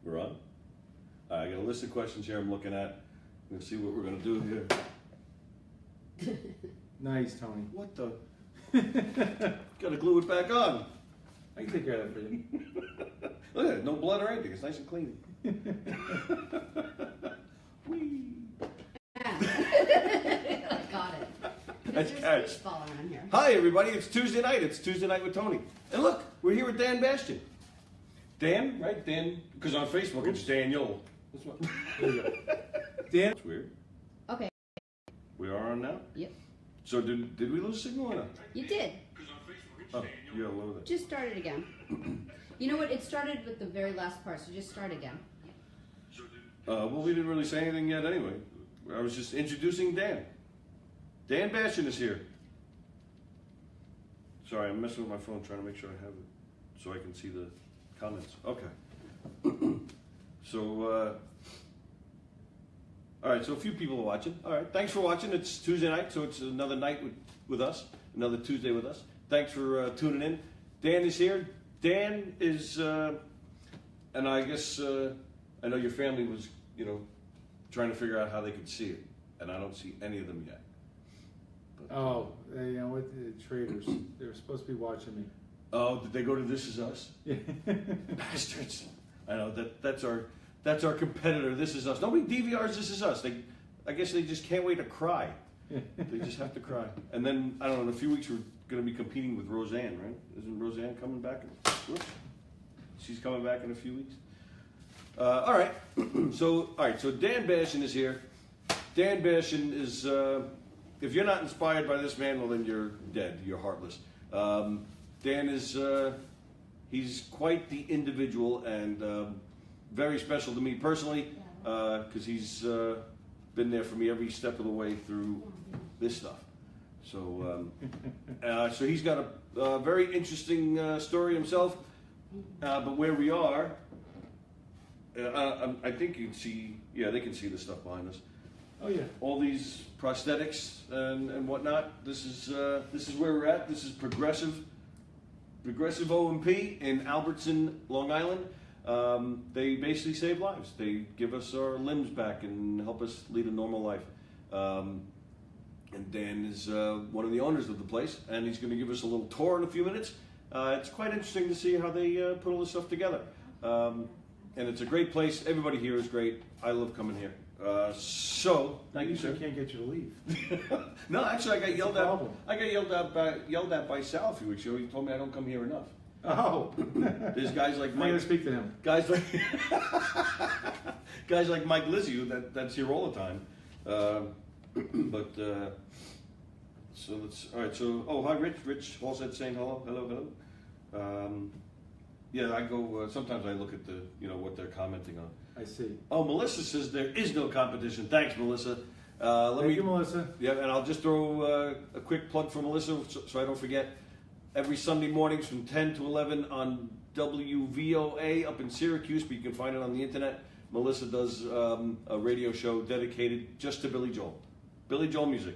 We're on? I got a list of questions here I'm looking at. Let's see what we're going to do here. Nice, Tony. What the? Got to glue it back on. I can take care of that for you. Look at it, no blood or anything. It's nice and clean. Whee. I got it. Nice catch. Baseball around here. Hi, everybody. It's Tuesday night. It's Tuesday night with Tony. And look, we're here with Dan Bastian. Dan, right? Dan, because on Facebook it's Daniel. That's what. There you go. Dan. That's weird. Okay. We are on now? Yep. So did we lose signal or not? You did. Oh, you got to lower that. Just start it again. You know what? It started with the very last part, so just start again. Well, we didn't really say anything yet anyway. I was just introducing Dan. Dan Bastian is here. Sorry, I'm messing with my phone trying to make sure I have it so I can see the comments. Okay. So, all right, so a few people are watching. All right, thanks for watching. It's Tuesday night, so it's another night with us, another Tuesday with us. Thanks for tuning in. Dan is here. Dan is, and I guess, I know your family was, trying to figure out how they could see it, and I don't see any of them yet. But, With the traders, they were supposed to be watching me. Oh, did they go to This Is Us? Yeah. Bastards! I know that's our competitor. This Is Us. Nobody DVRs This Is Us. I guess they just can't wait to cry. They just have to cry. And then I don't know. In a few weeks we're going to be competing with Roseanne, right? Isn't Roseanne coming back? She's coming back in a few weeks. All right. So Dan Bastian is here. Dan Bastian is. If you're not inspired by this man, well then you're dead. You're heartless. Dan is. He's quite the individual and very special to me personally because he's been there for me every step of the way through this stuff. So, so he's got a very interesting story himself. But where we are, I think you can see. Yeah, they can see the stuff behind us. Oh yeah. All these prosthetics and whatnot. This is where we're at. This is Progressive O&P in Albertson, Long Island. They basically save lives. They give us our limbs back and help us lead a normal life. And Dan is one of the owners of the place, and he's going to give us a little tour in a few minutes. It's quite interesting to see how they put all this stuff together. And it's a great place. Everybody here is great. I love coming here. So thank you, sir. I can't get you to leave. No, actually, I got yelled at. I got yelled at by Sal a few weeks ago. He told me I don't come here enough. Oh. There's guys like Mike. I'm gonna speak to him. Guys like Mike Lizzie that's here all the time. So let's. All right. So hi, Rich. Rich Halstead saying hello. Yeah, I go. Sometimes I look at the what they're commenting on. I see. Oh, Melissa says there is no competition. Thanks, Melissa. Thank you, Melissa. Yeah, and I'll just throw a quick plug for Melissa so I don't forget. Every Sunday mornings from 10 to 11 on WVOA up in Syracuse, but you can find it on the internet. Melissa does a radio show dedicated just to Billy Joel. Billy Joel music.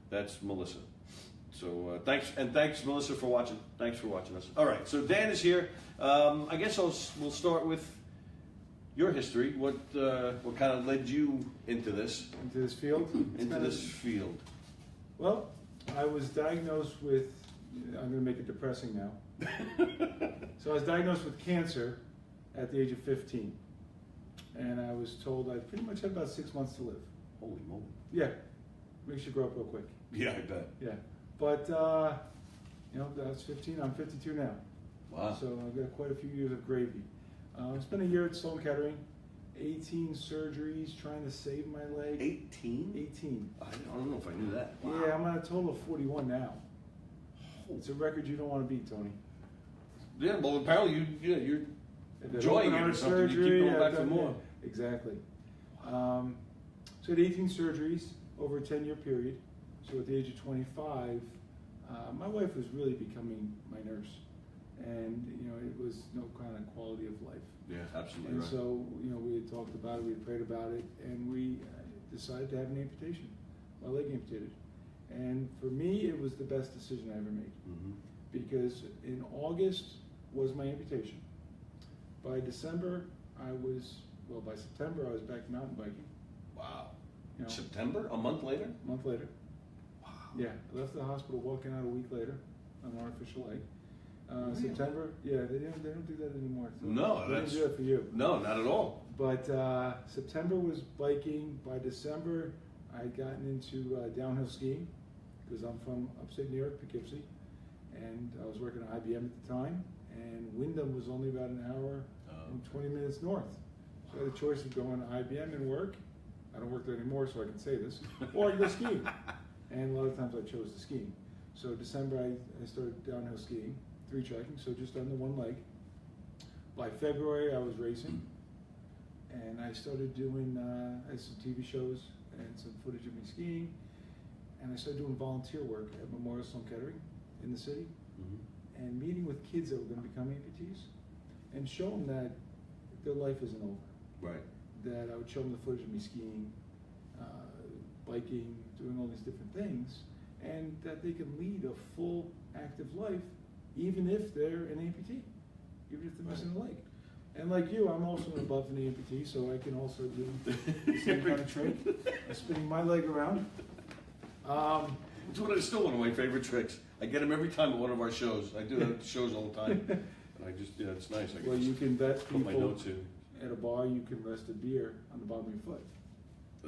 That's Melissa. So thanks Melissa for watching. Thanks for watching us. All right, so Dan is here. I guess we'll start with your history. What kind of led you into this? Into this field? Into this field. Well, I was diagnosed with. I'm going to make it depressing now. So I was diagnosed with cancer at the age of 15, and I was told I pretty much had about 6 months to live. Holy moly! Yeah, makes you grow up real quick. Yeah, I bet. Yeah, but I was 15. I'm 52 now. Wow! So I've got quite a few years of gravy. I spent a year at Sloan Kettering, 18 surgeries trying to save my leg. 18? 18. I don't know if I knew that. Wow. Yeah, I'm on a total of 41 now. It's a record you don't want to beat, Tony. Yeah, well, apparently you're enjoying it or something. You keep going back for more. Yeah, exactly. So I had 18 surgeries over a 10-year period. So at the age of 25, my wife was really becoming my nurse. And, it was no kind of quality of life. Yeah, absolutely and right. So, we had talked about it, we had prayed about it, and we decided to have an amputation, my leg amputated. And for me, it was the best decision I ever made. Mm-hmm. Because in August was my amputation. By December, by September, I was back mountain biking. Wow. You know, September? A month later? a month later. Wow. Yeah, I left the hospital walking out a week later on an artificial leg. Really? September, yeah, they don't do that anymore. So No, they that's... didn't do it for you. No, not at all. But September was biking. By December, I had gotten into downhill skiing because I'm from upstate New York, Poughkeepsie, and I was working at IBM at the time, and Wyndham was only about an hour and 20 minutes north. So I had a choice of going to IBM and work. I don't work there anymore, so I can say this, or I go skiing. And a lot of times I chose the skiing. So December, I started downhill skiing, 3-tracking, so just on the one leg. By February, I was racing, and I started doing I had some TV shows and some footage of me skiing, and I started doing volunteer work at Memorial Sloan Kettering in the city, and meeting with kids that were going to become amputees, and show them that their life isn't over. Right. That I would show them the footage of me skiing, biking, doing all these different things, and that they can lead a full, active life, even if they're an amputee, even if they're missing a leg. And like you, I'm also an above knee amputee, so I can also do the same kind of trick, spinning my leg around. It's still one of my favorite tricks. I get them every time at one of our shows. I do that at shows all the time. And I just, it's nice. I Well, you can bet put my people notes in. at a bar, you can rest a beer on the bottom of your foot.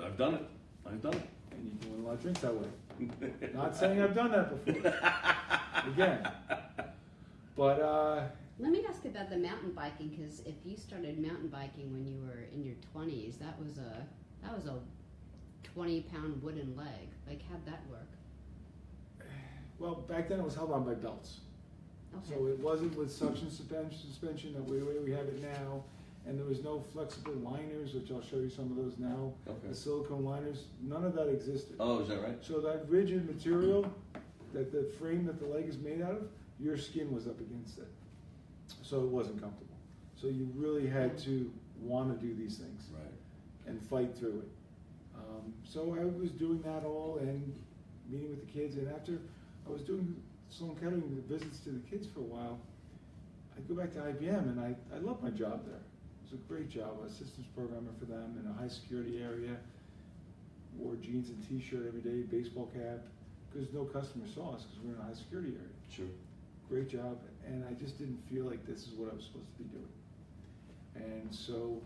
I've done it. I've done it. And you can win a lot of drinks that way. Not saying I've done that before. Again. But, Let me ask about the mountain biking, because if you started mountain biking when you were in your 20s, that was a 20-pound wooden leg. Like, how'd that work? well, back then it was held on by belts. Okay. So it wasn't with suction suspension the way we have it now, and there was no flexible liners, which I'll show you some of those now. Okay. The silicone liners, none of that existed. Oh, is that right? So that rigid material, that the frame that the leg is made out of, your skin was up against it. So it wasn't comfortable. So you really had to want to do these things. Right. And fight through it. So I was doing that all and meeting with the kids, and after I was doing Sloan Kettering visits to the kids for a while, I'd go back to IBM, and I loved my job there. It was a great job. I was a systems programmer for them in a high security area, wore jeans and t-shirt every day, baseball cap, because no customer saw us because we were in a high security area. Sure. Great job, and I just didn't feel like this is what I was supposed to be doing. And so,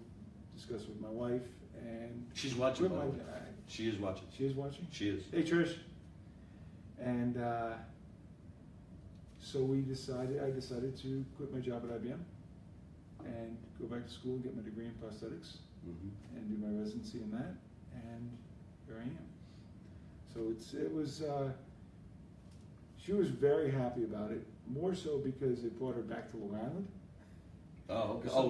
discussed with my wife, and She's watching. quit By my, the way. She is watching. she is watching? She is. Hey Trish. And so I decided to quit my job at IBM and go back to school and get my degree in prosthetics and do my residency in that, and here I am. So it was she was very happy about it, more so because it brought her back to Long Island. Oh, okay. So-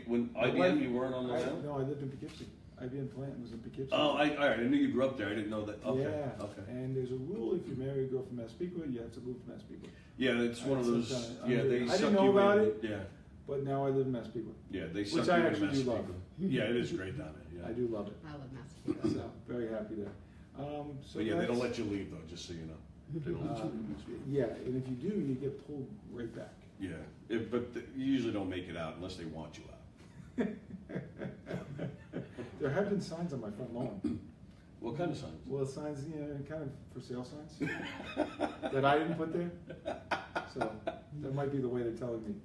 When IBM, you weren't on Long Island? No, I lived in Poughkeepsie. IBM plant was in Poughkeepsie. Oh, all right. I knew you grew up there. I didn't know that. Okay. Yeah. Okay. And there's a rule: if you marry a girl from Massapequa, you have to move to Massapequa. Yeah, it's one of Some those. kinda Yeah, they I suck didn't know you about in. it, Yeah. but now I live in Massapequa. Yeah, they Which suck I you in actually do Massapequa. love. Yeah, it is great down there. Yeah. I do love it. I love Massapequa. So very happy there. So But yeah, they don't that's- let you leave though. Just so you know. They don't let you leave Massapequa. Yeah, and if you do, you get pulled right back. Yeah, you usually don't make it out unless they want you out. There have been signs on my front lawn. What kind of signs? Well, signs, kind of for sale signs that I didn't put there. So that might be the way they're telling me.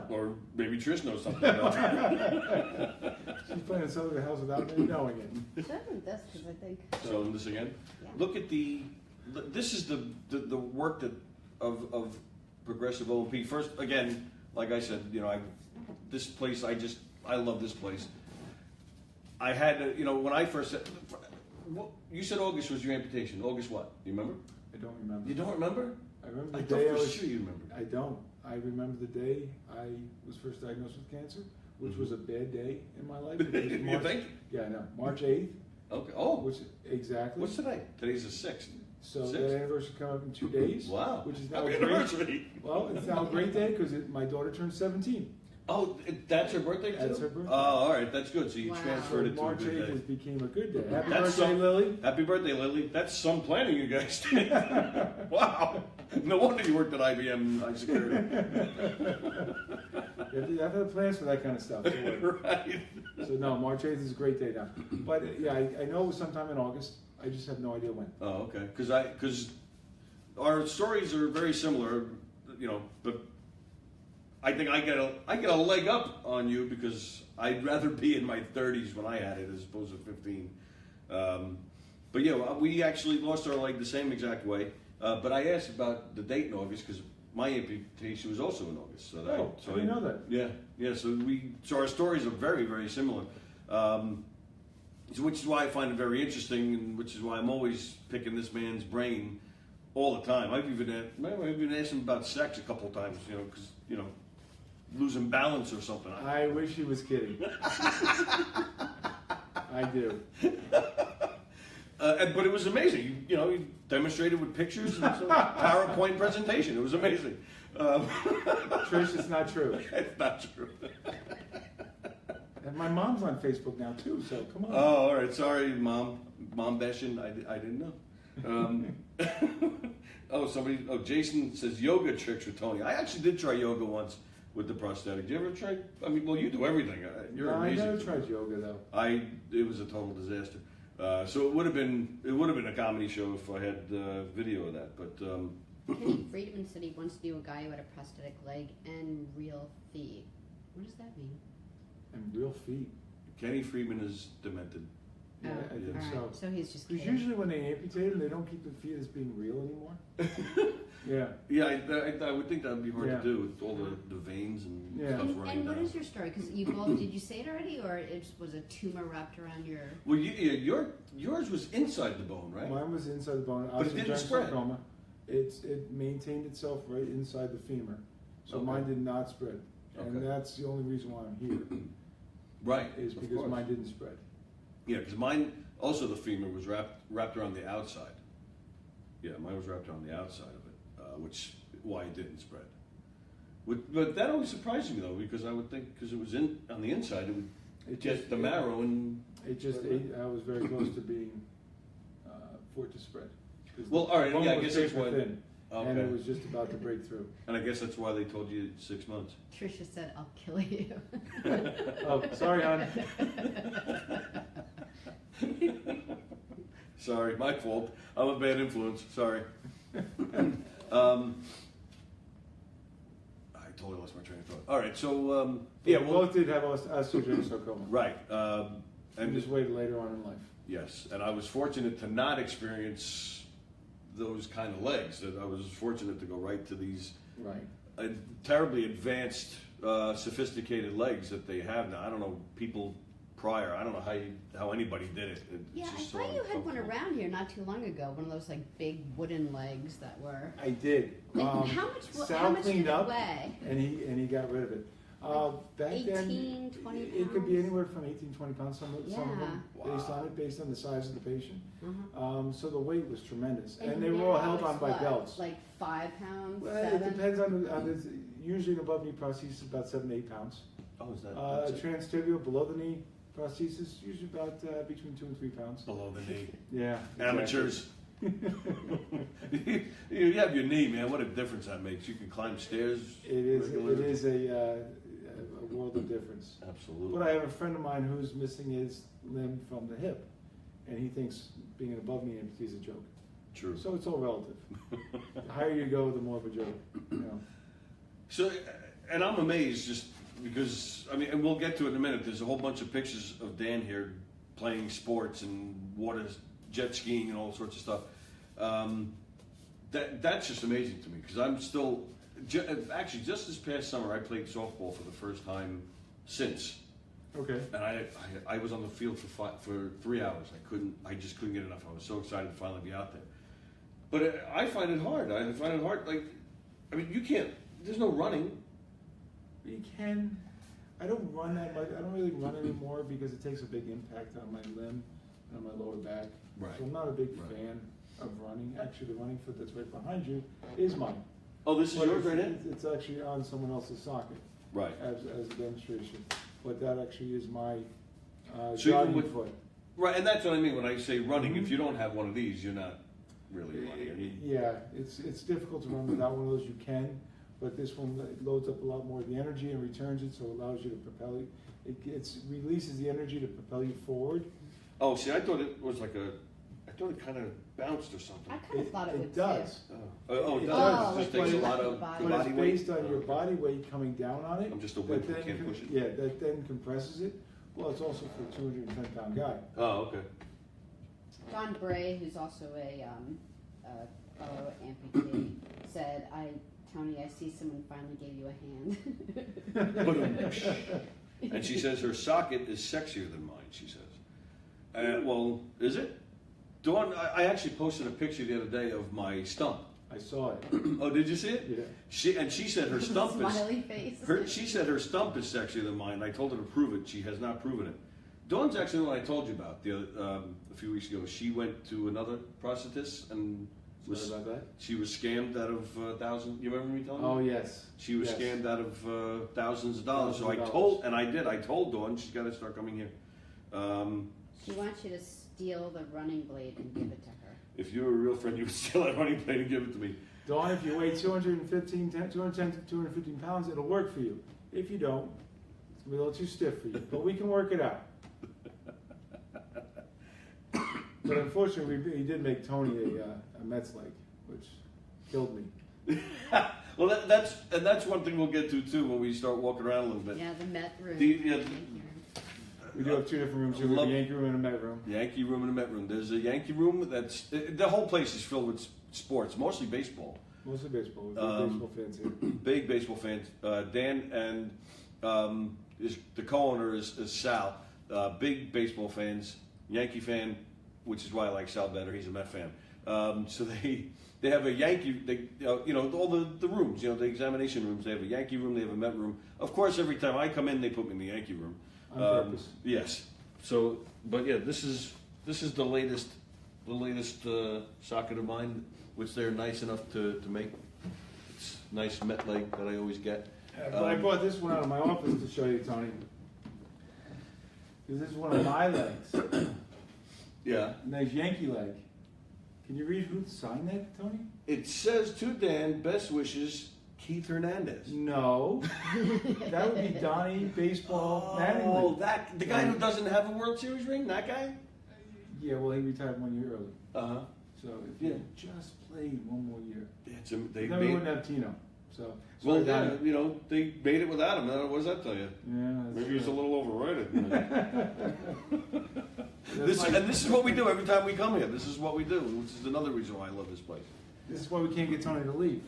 Or maybe Trish knows something about it. She's planning to sell the house without me knowing it. Show them this, because I think. Show them this again. Yeah. Look at this is the work of Progressive O&P. First, again, like I said, this place, I love this place. I had, when I first said, you said August was your amputation. August what? You remember? I don't remember. You don't remember? I remember I the thought day for I was. sure you remember. I don't. I remember the day I was first diagnosed with cancer, which was a bad day in my life. You think? Yeah, I know. March 8th. Okay. Oh. Which exactly. What's today? Today's the 6th. So Six. the anniversary coming up in 2 days. Wow. Which is now Happy a great. anniversary. Well, it's now a great day because my daughter turned 17. Oh, that's her birthday too? That's her birthday. Oh, all right. That's good. So you Wow. transferred it to March a good 8th day. became a good day. Happy That's birthday, Lily. Happy birthday, Lily. That's some planning you guys did. Wow. No wonder you worked at IBM High Security. You have to have plans for that kind of stuff. So, Right. so no, March 8th is a great day now. But yeah, I know it was sometime in August. I just have no idea when. Oh, okay. Because our stories are very similar, you know. But I think I get a leg up on you because I'd rather be in my 30s when I had it as opposed to 15. But yeah, we actually lost our leg the same exact way. But I asked about the date in August because my amputation was also in August. So I didn't know that. Yeah. So our stories are very, very similar. So which is why I find it very interesting, and which is why I'm always picking this man's brain all the time. I've even asked him about sex a couple of times, you know, because losing balance or something. I wish he was kidding. I do. But it was amazing. He demonstrated with pictures and PowerPoint presentation. It was amazing. Trish, it's not true. It's not true. And my mom's on Facebook now too, so come on. Oh, all right. Sorry, Mom Bastian. I didn't know. Jason says yoga tricks with Tony. I actually did try yoga once with the prosthetic. Did you ever try? I mean, well, you do everything. You're amazing. I never tried yoga though. It was a total disaster. So it would have been a comedy show if I had video of that. But Kenny Friedman said he once knew a guy who had a prosthetic leg and real feet. What does that mean? And real feet. Kenny Friedman is demented. Yeah, I think all right. so. So he's just Because kidding. usually when they amputate them, they don't keep the feet as being real anymore. Yeah. Yeah, I would think that would be hard Yeah. to do with all the veins and Yeah. stuff running And what down. is your story? Because you both, did you say it already, or it was a tumor wrapped around your? Well, yours was inside the bone, right? Mine was inside the bone. But it didn't spread. Sarcoma. It maintained itself right inside the femur. So Okay. mine did not spread. And Okay. that's the only reason why I'm here, Right. is of because course. mine didn't spread. Yeah, because mine also the femur was wrapped around the outside. Yeah, mine was wrapped around the outside of it, which why it didn't spread. But that always surprised me though, because I would think because it was on the inside, it would get the marrow and. I was very close to being for it to spread. 'Cause Well, all right, the bone yeah, I was guess that's paper why. thin, and Okay. it was just about to break through. And I guess that's why they told you 6 months. Trisha said, "I'll kill you." Oh, sorry, hon. Sorry, my fault. I'm a bad influence. Sorry. I totally lost my train of thought. All right, so Yeah, we both did have osteogenesarcoma. right, And and just waited later on in life. yes, and I was fortunate to not experience those kind of legs. That I was fortunate to go right to these Right. terribly advanced, sophisticated legs that they have now. I don't know people prior. I don't know how anybody did it. It's Yeah, I just thought so you had one uncomfortable. around here not too long ago. One of those like big wooden legs that were. I did. How much? Sal How much did cleaned it up, weigh? and he got rid of it. Back 18, then, 20 it could be pounds? anywhere from 18, 20 pounds. Some of them, Yeah. based on the size of the patient. Uh-huh. So the weight was tremendous, and they were all now held on it's by what, belts. Like 5 pounds, Well, it 7. depends on the usually an above knee prosthesis is about 7 to 8 pounds. Oh, is that A that's it? transtibial below the knee prosthesis usually about between 2 and 3 pounds. Below the knee? Yeah. Amateurs. You have your knee, man. What a difference that makes. You can climb stairs. It is. It regularly. is a world of difference. Absolutely. But I have a friend of mine who's missing his limb from the hip, and he thinks being an above knee amputee is a joke. True. So it's all relative. The higher you go, the more of a joke. You know. So, and I'm amazed just because, I mean, and we'll get to it in a minute. There's a whole bunch of pictures of Dan here playing sports and jet skiing and all sorts of stuff. That's just amazing to me because I'm still, actually just this past summer I played softball for the first time since. Okay. And I was on the field for 3 hours. I just couldn't get enough. I was so excited to finally be out there. But I find it hard. I find it hard. Like, I mean, you can't. There's no running. You can. I don't run that much. I don't really run anymore because it takes a big impact on my limb and on my lower back. Right. So I'm not a big Right. fan of running. Actually, the running foot that's right behind you is mine. Oh, this is But yours right in? It's actually on someone else's socket Right. as a demonstration. But that actually is my So even jogging with- foot. Right, and that's what I mean when I say running. Mhm. If you don't have one of these, you're not really running. I mean, Yeah, it's difficult to run without one of those. You can, but this one loads up a lot more of the energy and returns it, so it allows you to propel it. It releases the energy to propel you forward. Oh, see, I thought it was like I thought it kind of bounced or something. I kind of thought it would does. Oh, it It does. does. It just like takes a when lot you of let the the But body it's weight. based on your body weight coming down on it. I'm just a that wimp who then can't push it. Yeah, that then compresses it. Well, it's also for a 210-pound guy. Oh, okay. Don Bray, who's also a fellow amputee, said, Tony, I see someone finally gave you a hand. And she says her socket is sexier than mine, she says. Well, is it? Dawn, I actually posted a picture the other day of my stump. I saw it. Oh, did you see it? Yeah. She said her stump Smiley face. she said her stump is sexier than mine. I told her to prove it. She has not proven it. Dawn's actually the one I told you about a few weeks ago. She went to another prosthetist and Sorry about that. she was scammed out of thousands. You remember me telling you? Oh, yes. She was Yes. scammed out of thousands of dollars. So I Thousands of told, I told Dawn she's got to start coming here. She wants you to steal the running blade and give it to her. If you were a real friend, you would steal that running blade and give it to me. Dawn, if you weigh 210 to 215 pounds, it'll work for you. If you don't, it's gonna be a little too stiff for you. But we can work it out. But unfortunately, he did make Tony a Mets leg, which killed me. Well, that's one thing we'll get to too when we start walking around a little bit. Yeah, the Met room. We do have two different rooms here. We have a Yankee room and a Met room. Yankee room and a Met room. There's a Yankee room that's the whole place is filled with sports, mostly baseball. Mostly baseball. We're big baseball fans here. Big baseball fans. Dan and the co-owner is Sal. Big baseball fans. Yankee fan, which is why I like Sal better. He's a Met fan. So they have a Yankee. All the rooms. The examination rooms. They have a Yankee room. They have a Met room. Of course, every time I come in, they put me in the Yankee room. On purpose. Yes. So, but yeah, this is the latest socket of mine, which they're nice enough to make. It's nice Met leg that I always get. But I brought this one out of my office to show you, Tony. Because this is one of my legs. Yeah. Nice Yankee leg. Can you read who signed that, Tony? It says to Dan, best wishes, Keith Hernandez. No. That would be Donnie Baseball Mattingly. Oh, the guy who doesn't have a World Series ring, that guy? Yeah, well, he retired 1 year early. Uh-huh. So if he just played one more year, They then we wouldn't have Tino. So well, sorry, yeah, Donnie. they made it without him. What does that tell you? Yeah, Maybe he's a little overrated. That's This is what we do every time we come here. This is what we do, which is another reason why I love this place. This is why we can't get Tony to leave.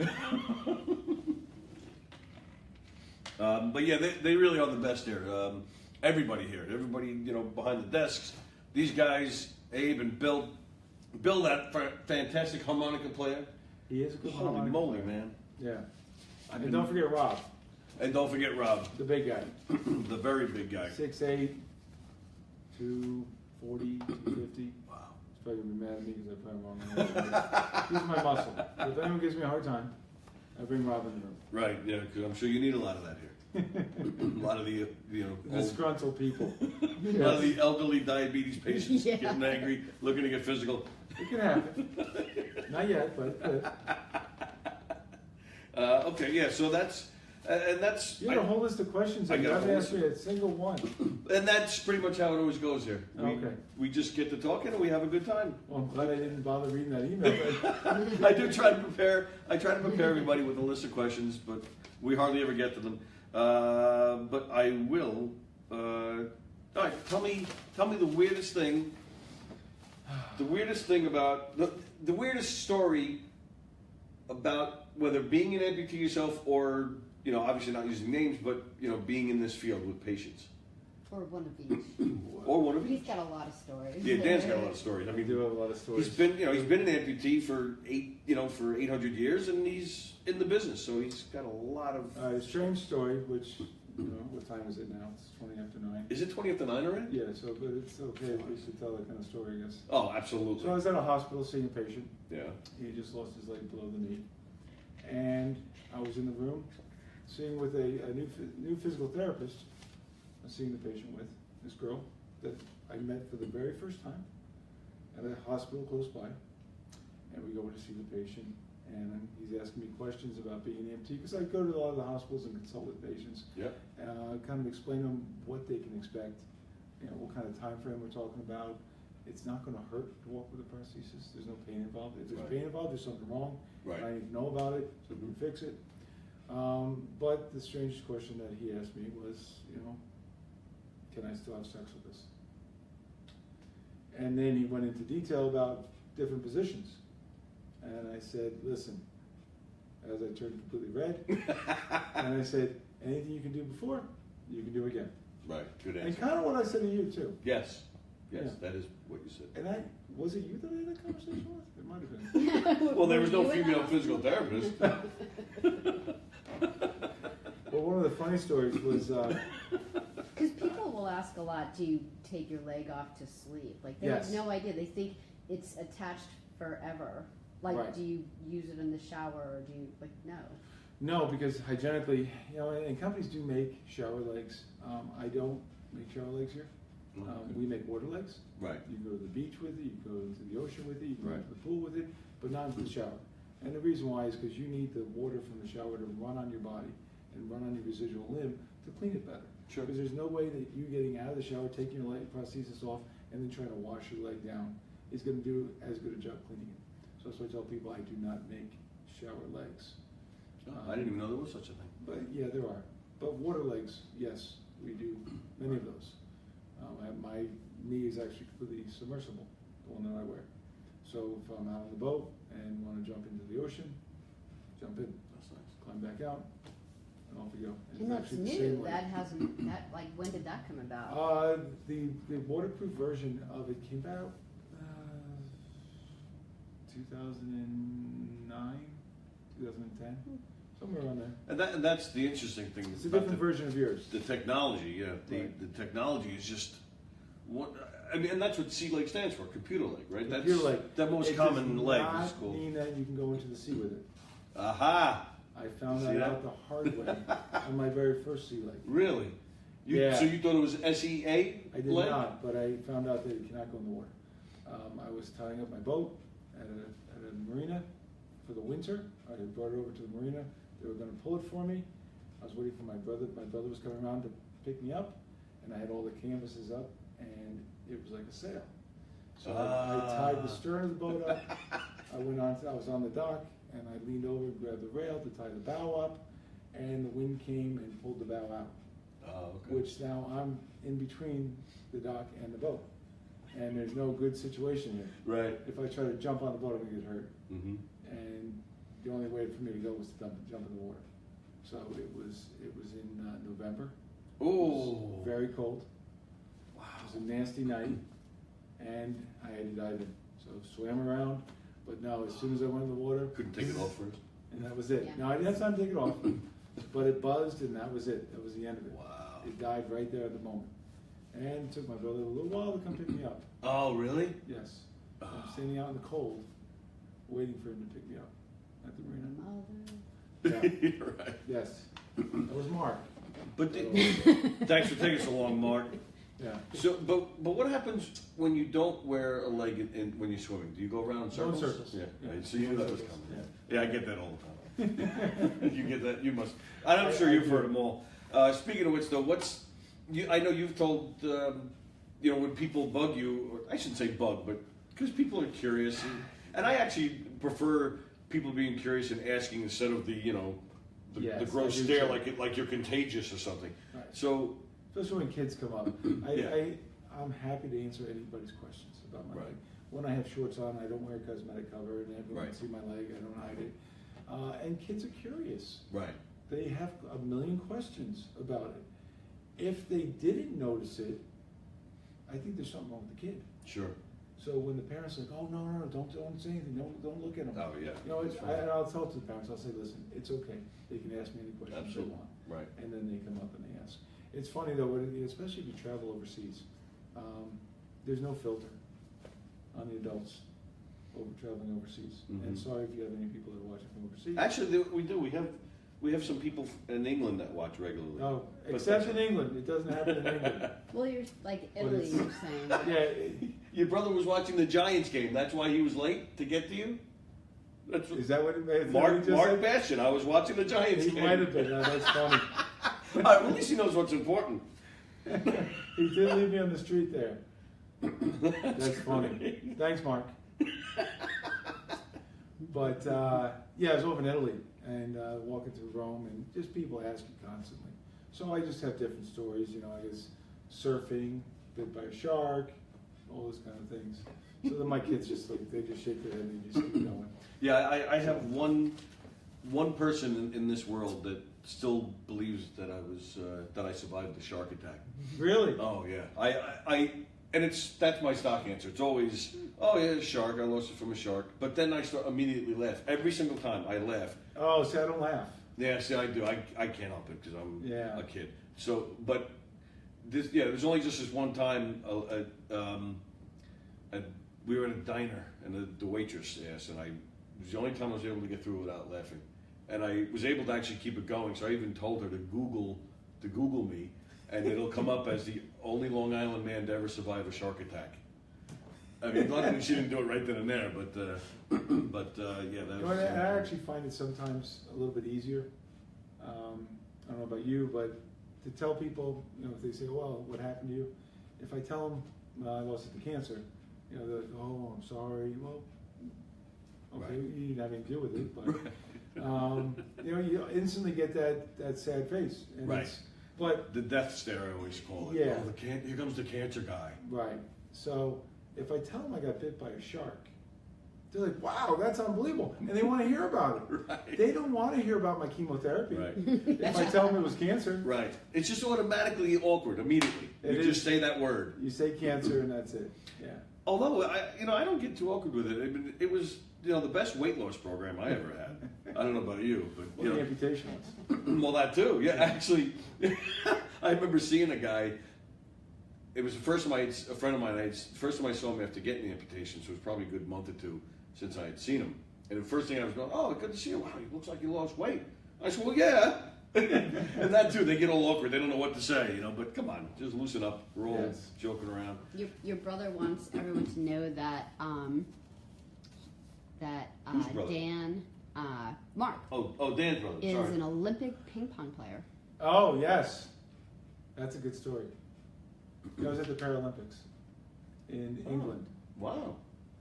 But yeah, they really are the best here. Everybody here, everybody behind the desks. These guys, Abe and Bill, that fantastic harmonica player. He is a good Holy harmonica moly, player. man! Yeah. And don't forget Rob, And don't forget Rob, the big guy. the very big guy. 6'8", 240, 250. Wow. He's probably gonna be mad at me because I put him wrong. He's my muscle. If anyone gives me a hard time, I bring Rob in the room. Right, yeah, because I'm sure you need a lot of that here. A lot of the Disgruntled people. a lot of the elderly diabetes patients Yeah. getting angry, looking to get physical. It can happen. Not yet, but it could. Okay, yeah, so that's You had a whole list of questions I and you got a haven't whole asked me a single one. and that's pretty much how it always goes here. Okay. We just get to talking and we have a good time. Well, I'm glad I didn't bother reading that email. But I do try to prepare. I try to prepare everybody with a list of questions, but we hardly ever get to them. But I will. All right, tell me the weirdest thing. The weirdest thing about the weirdest story about whether being an amputee yourself or obviously not using names, but being in this field with patients. Or one of each. Or one of He's each. got a lot of stories. Yeah, Dan's got a lot of stories. I we mean, do have a lot of stories. he's been an amputee for 800 years, and he's in the business, so he's got a lot of. A strange story, which, what time is it now? It's 20 after 9. Is it 20 after 9 already? Yeah, but it's okay if we should tell that kind of story, I guess. Oh, absolutely. So I was at a hospital seeing a patient. Yeah. He just lost his leg below the knee. And I was in the room seeing with a new physical therapist. I was seeing the patient with this girl that I met for the very first time at a hospital close by. And we go to see the patient. and he's asking me questions about being an amputee, because I go to a lot of the hospitals and consult with patients. Yep. Kind of explain to them what they can expect, what kind of time frame we're talking about. It's not going to hurt to walk with a prosthesis. There's no pain involved. If there's pain involved, there's something wrong. Right. I need to know about it so we can fix it. But the strangest question that he asked me was, can I still have sex with this? And then he went into detail about different positions. And I said, listen, as I turned completely red, and I said, anything you can do before, you can do again. Right, good answer. And kind of what I said to you, too. Yes, Yeah. that is what you said. And was it you that I had that conversation with? It might have been. Well, there was no female physical therapist. Well, one of the funny stories was... Because people will ask a lot, do you take your leg off to sleep? Like, they have no idea. They think it's attached forever. Like, do you use it in the shower, or do you, no? No, because hygienically, and companies do make shower legs. I don't make shower legs here. We make water legs. Right. You go to the beach with it, you go into the ocean with it, you go Right. into the pool with it, but not into the shower. And the reason why is because you need the water from the shower to run on your body and run on your residual limb to clean it better. Sure. Because there's no way that you getting out of the shower, taking your leg prosthesis off, and then trying to wash your leg down is going to do as good a job cleaning it. So that's why I tell people I do not make shower legs. I didn't even know there was such a thing. But yeah, there are. But water legs, yes, we do many of those. My knee is actually completely submersible, the one that I wear. So if I'm out on the boat and want to jump into the ocean, jump in. That's nice. Climb back out, and off we go. And that's actually the new. same way. That hasn't, when did that come about? The waterproof version of it came out 2009, 2010, somewhere around there. And that's the interesting thing. It's a different version of yours. The technology, yeah. Right. The technology is just what and that's what sea leg stands for, computer leg, right? Computer leg. The most common leg is It called. does not mean that you can go into the sea with it. Aha! I found See that that? out the hard way on my very first sea leg. Really? Yeah. So you thought it was SEA I did leg? not, but I found out that it cannot go in the water. I was tying up my boat at a marina for the winter. I had brought it over to the marina. They were going to pull it for me. I was waiting for my brother. My brother was coming around to pick me up, and I had all the canvases up, and it was like a sail. So I tied the stern of the boat up. I was on the dock, and I leaned over and grabbed the rail to tie the bow up, and the wind came and pulled the bow out. Oh, okay. Which now I'm in between the dock and the boat. And there's no good situation here. Right. If I try to jump on the boat, I'm gonna get hurt. Mm-hmm. And the only way for me to go was to jump in the water. So it was in November. Oh. It was very cold. Wow. It was a nasty night, and I had to dive in. So swam around, but no, as soon as I went in the water, Couldn't take it off first. and that was it. Yeah. Now I didn't have time to take it off, but it buzzed, and that was it. That was the end of it. Wow. It died right there at the moment. And it took my brother a little while to come pick me up. Oh, really? Yes. I'm standing out in the cold, waiting for him to pick me up at the marina. Yeah. You're right. Yes. That was Mark. But thanks for taking so long, Mark. Yeah. So, but what happens when you don't wear a leg when you're swimming? Do you go around in circles? circles. Yeah. Yeah. Right. So you knew that was Circles. coming. Yeah. Yeah, I get that all the time. You get that? You must. I'm sure you've heard them all. Speaking of which, though, I know you've told, when people bug you, or I shouldn't say bug, but because people are curious, and I actually prefer people being curious and asking instead of the Yes, gross I do stare too. like you're contagious or something. Right. So, Especially when kids come up. Yeah. I'm happy to answer anybody's questions about my Right. leg. When I have shorts on, I don't wear a cosmetic cover, and everyone Right. can see my leg. I don't hide it. And kids are curious. right, They have a million questions about it. If they didn't notice it, I think there's something wrong with the kid. sure. So when the parents are like, oh no, don't say anything, don't look at them. Oh yeah. And I'll tell it to the parents. I'll say, listen, it's okay. They can ask me any questions Absolutely. they want. Right. And then they come up and they ask. It's funny though, especially if you travel overseas. There's no filter on the adults traveling overseas. Mhm. And sorry if you have any people that are watching from overseas. Actually, we do. We have some people in England that watch regularly. No, But except that's- in England. It doesn't happen in England. Well, you're like Italy, it's- you're saying. Yeah, Your brother was watching the Giants game. That's why he was late to get to you. Is that what it meant? Mark Bastian. I was watching the Giants game. He might have been. No, that's funny. At least he knows what's important. He did leave me on the street there. That's funny. Great. Thanks, Mark. But yeah, I was over in Italy and walking through Rome, and just people ask you constantly. So I just have different stories, you know. I guess surfing, bit by a shark, all those kind of things. So then my kids just they just shake their head and they just keep going. Yeah, I have one person in this world that still believes that I survived the shark attack. Really? Oh yeah. And that's my stock answer. It's always, oh yeah, shark. I lost it from a shark. But then I start immediately laugh. Every single time I laugh. Oh, see, I don't laugh. Yeah, see, I do. I can't help it because I'm a kid. So, but there's only just this one time. We were at a diner, and the waitress asked, and it was the only time I was able to get through without laughing. And I was able to actually keep it going. So I even told her to Google me, and it'll come up as the only Long Island man to ever survive a shark attack. I mean, luckily she didn't do it right then and there, but yeah, that was. I actually find it sometimes a little bit easier. I don't know about you, but to tell people, you know, if they say, "Well, what happened to you?" If I tell them I lost it to cancer, you know, they're like, "Oh, I'm sorry." Well, okay, right. You didn't have anything to do with it, but you know, you instantly get that sad face, and right. But the death stare, I always call it. Yeah. Oh, here comes the cancer guy. Right. So if I tell them I got bit by a shark, they're like, "Wow, that's unbelievable," and they want to hear about it. Right. They don't want to hear about my chemotherapy. Right. If I tell them it was cancer. Right. It's just automatically awkward immediately. You just say that word. You say cancer and that's it. Yeah. Although I don't get too awkward with it. I mean, it was the best weight loss program I ever had. I don't know about you, but the amputation ones. Well, that too. Yeah, actually, I remember seeing a guy. It was the first time a friend of mine. First time I saw him after getting the amputation, so it was probably a good month or two since I had seen him. And the first thing I was going, "Oh, good to see you. Wow, he looks like you lost weight." I said, "Well, yeah." And that too, they get all awkward. They don't know what to say, you know. But come on, just loosen up. We're all joking around. Your brother wants everyone to know that Dan Mark. Oh, Dan's brother. Is an Olympic ping pong player. Oh yes, that's a good story. I was at the Paralympics in England. Wow.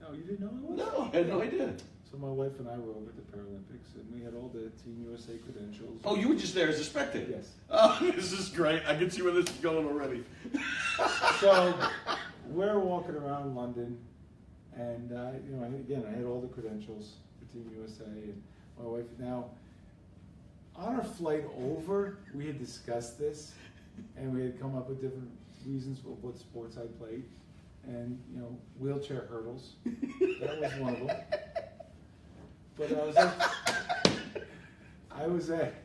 Oh, you didn't know I was? No, I had no idea. So my wife and I were over at the Paralympics, and we had all the Team USA credentials. Oh, you were just there as a spectator? Yes. Oh, this is great. I can see where this is going already. So we're walking around London, and you know, again, I had all the credentials for Team USA, and my wife. Now, on our flight over, we had discussed this, and we had come up with different reasons for what sports I played, and you know, wheelchair hurdles. That was one of them. But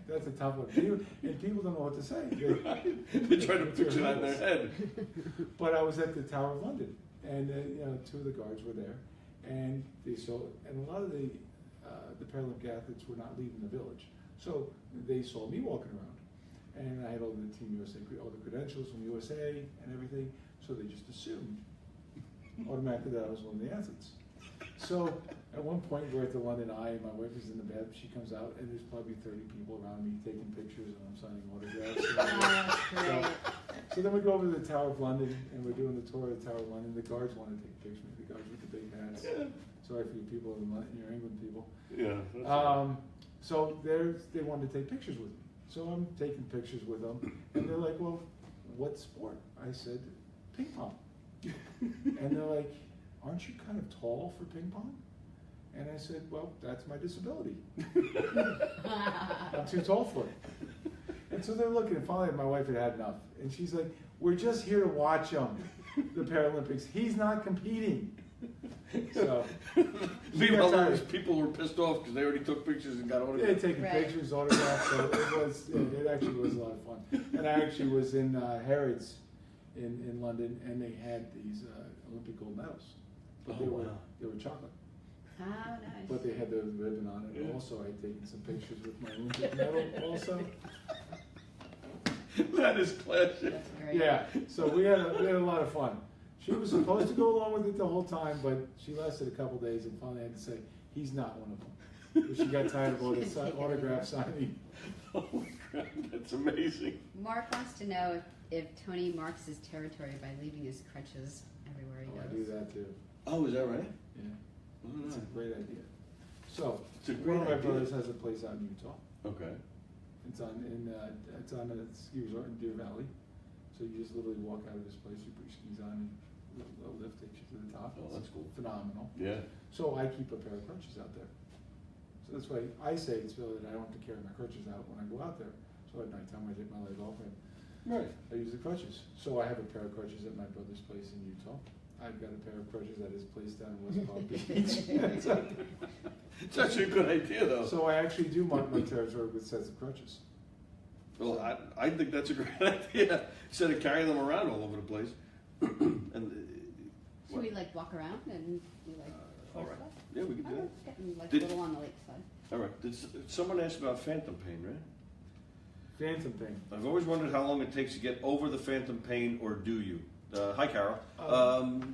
that's a tough one. And people don't know what to say. They try to picture that in their head. But I was at the Tower of London, and you know, two of the guards were there, and they saw, and a lot of the Paralympic athletes were not leaving the village, so they saw me walking around, and I had all the Team USA, all the credentials from USA and everything, so they just assumed automatically that I was one of the athletes. So at one point we're at the London Eye, and my wife is in the bed. She comes out, and there's probably 30 people around me taking pictures, and I'm signing autographs. So then we go over to the Tower of London, and we're doing the tour of the Tower of London. The guards want to take pictures with me, the guards with the big hats. Yeah. Sorry for you people in your England people. Yeah. So they wanted to take pictures with me. So I'm taking pictures with them, and they're like, "Well, what sport?" I said, "Ping pong." And they're like, "Aren't you kind of tall for ping pong?" And I said, "Well, that's my disability. I'm too tall for it." And so they're looking, and finally my wife had enough. And she's like, "We're just here to watch him, the Paralympics. He's not competing." So people were pissed off because they already took pictures and got autographs. They had taken pictures, autographs, so it actually was a lot of fun. And I actually was in Harrods in London, and they had these Olympic gold medals. But they were chocolate. Oh, nice. But they had the ribbon on it. Yeah. Also, I had taken some pictures with my Olympic medal also. That is classic. That's great. Yeah, so we had a lot of fun. She was supposed to go along with it the whole time, but she lasted a couple days, and finally I had to say, "He's not one of them." But she got tired of all this autograph signing. Oh my God, that's amazing. Mark wants to know if Tony marks his territory by leaving his crutches everywhere he goes. I do that too. Oh, is that right? Yeah. Oh, It's a no. great idea. So, It's a one great of my idea. brothers has a place out in Utah. Okay. It's on a ski resort in Deer Valley. So you just literally walk out of this place, you put your skis on, and a lift takes you to the top. Oh, that's cool. Phenomenal. Yeah. So I keep a pair of crutches out there. So that's why I say it's so that I don't have to carry my crutches out when I go out there. So at nighttime I take my leg off and Right. I use the crutches. So I have a pair of crutches at my brother's place in Utah. I've got a pair of crutches at his place down in West Palm Beach. It's actually a good idea, though. So I actually do mark my territory with sets of crutches. Well, I think that's a great idea. Instead of carrying them around all over the place. And Should we like walk around and do like? all right. Yeah, we could do that. It's getting like a Did- little on the lake side. All right. Someone asked about phantom pain, right? Phantom pain. I've always wondered how long it takes to get over the phantom pain, or do you? Hi, Carol.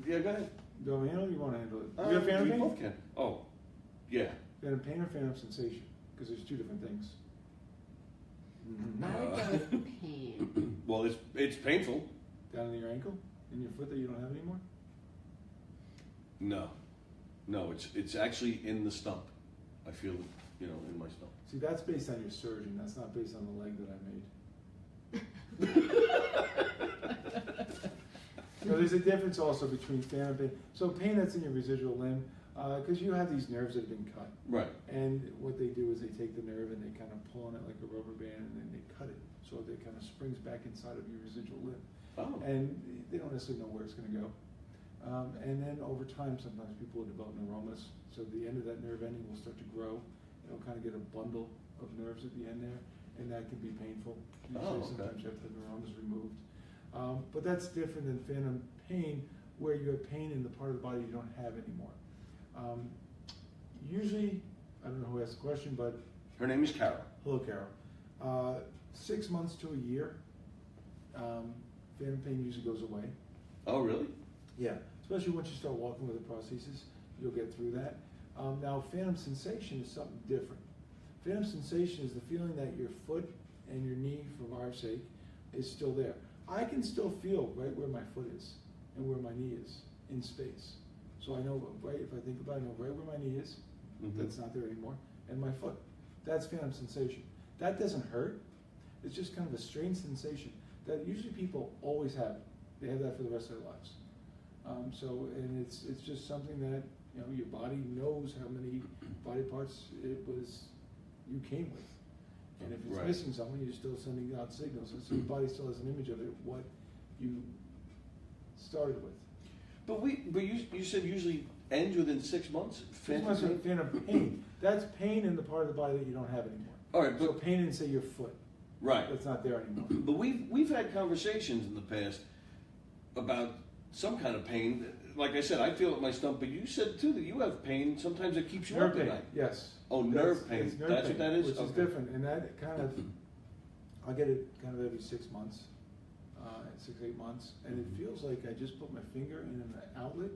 Yeah, go ahead. Do you want me to handle it or you want to handle it? You have phantom we pain? both can. Oh, yeah. Phantom pain or phantom sensation? Because there's two different things. I would go with pain. Well, it's painful. Down in your ankle? In your foot that you don't have anymore? No, it's actually in the stump. I feel it, in my stump. See, that's based on your surgeon. That's not based on the leg that I made. So there's a difference also between phantom pain. So pain that's in your residual limb, because you have these nerves that have been cut. Right. And what they do is they take the nerve and they kind of pull on it like a rubber band and then they cut it. So it kind of springs back inside of your residual limb. Oh. And they don't necessarily know where it's going to go. And then over time, sometimes people will develop neuromas. So the end of that nerve ending will start to grow. It'll kind of get a bundle of nerves at the end there, and that can be painful. Oh, okay. Sometimes you have to have neuromas removed. But that's different than phantom pain, where you have pain in the part of the body you don't have anymore. Usually, I don't know who asked the question, but Her name is Carol. hello, Carol. 6 months to a year, phantom pain usually goes away. Oh, really? Yeah, especially once you start walking with a prosthesis, you'll get through that. Now, phantom sensation is something different. Phantom sensation is the feeling that your foot and your knee, for our sake, is still there. I can still feel right where my foot is and where my knee is in space. So I know, right, if I think about it, I know right where my knee is, that's not there anymore, and my foot. That's phantom sensation. That doesn't hurt. It's just kind of a strange sensation that usually people always have. They have that for the rest of their lives. And it's just something that, your body knows how many body parts you came with. And if it's Right. missing someone, you're still sending out signals. And so your body still has an image of it, what you started with. But you said usually ends within 6 months? 6 months of phantom pain. That's pain in the part of the body that you don't have anymore. All right, So pain in, say, your foot. right. That's not there anymore. But we've had conversations in the past about some kind of pain. Like I said, I feel it in my stump, but you said too that you have pain. Sometimes it keeps you Nerve up at pain, night. yes. Oh, nerve pain. It's nerve That's pain, what that is? which is Okay. different. And that kind of, I get it kind of every 6 months, 6, 8 months, and it feels like I just put my finger in an outlet,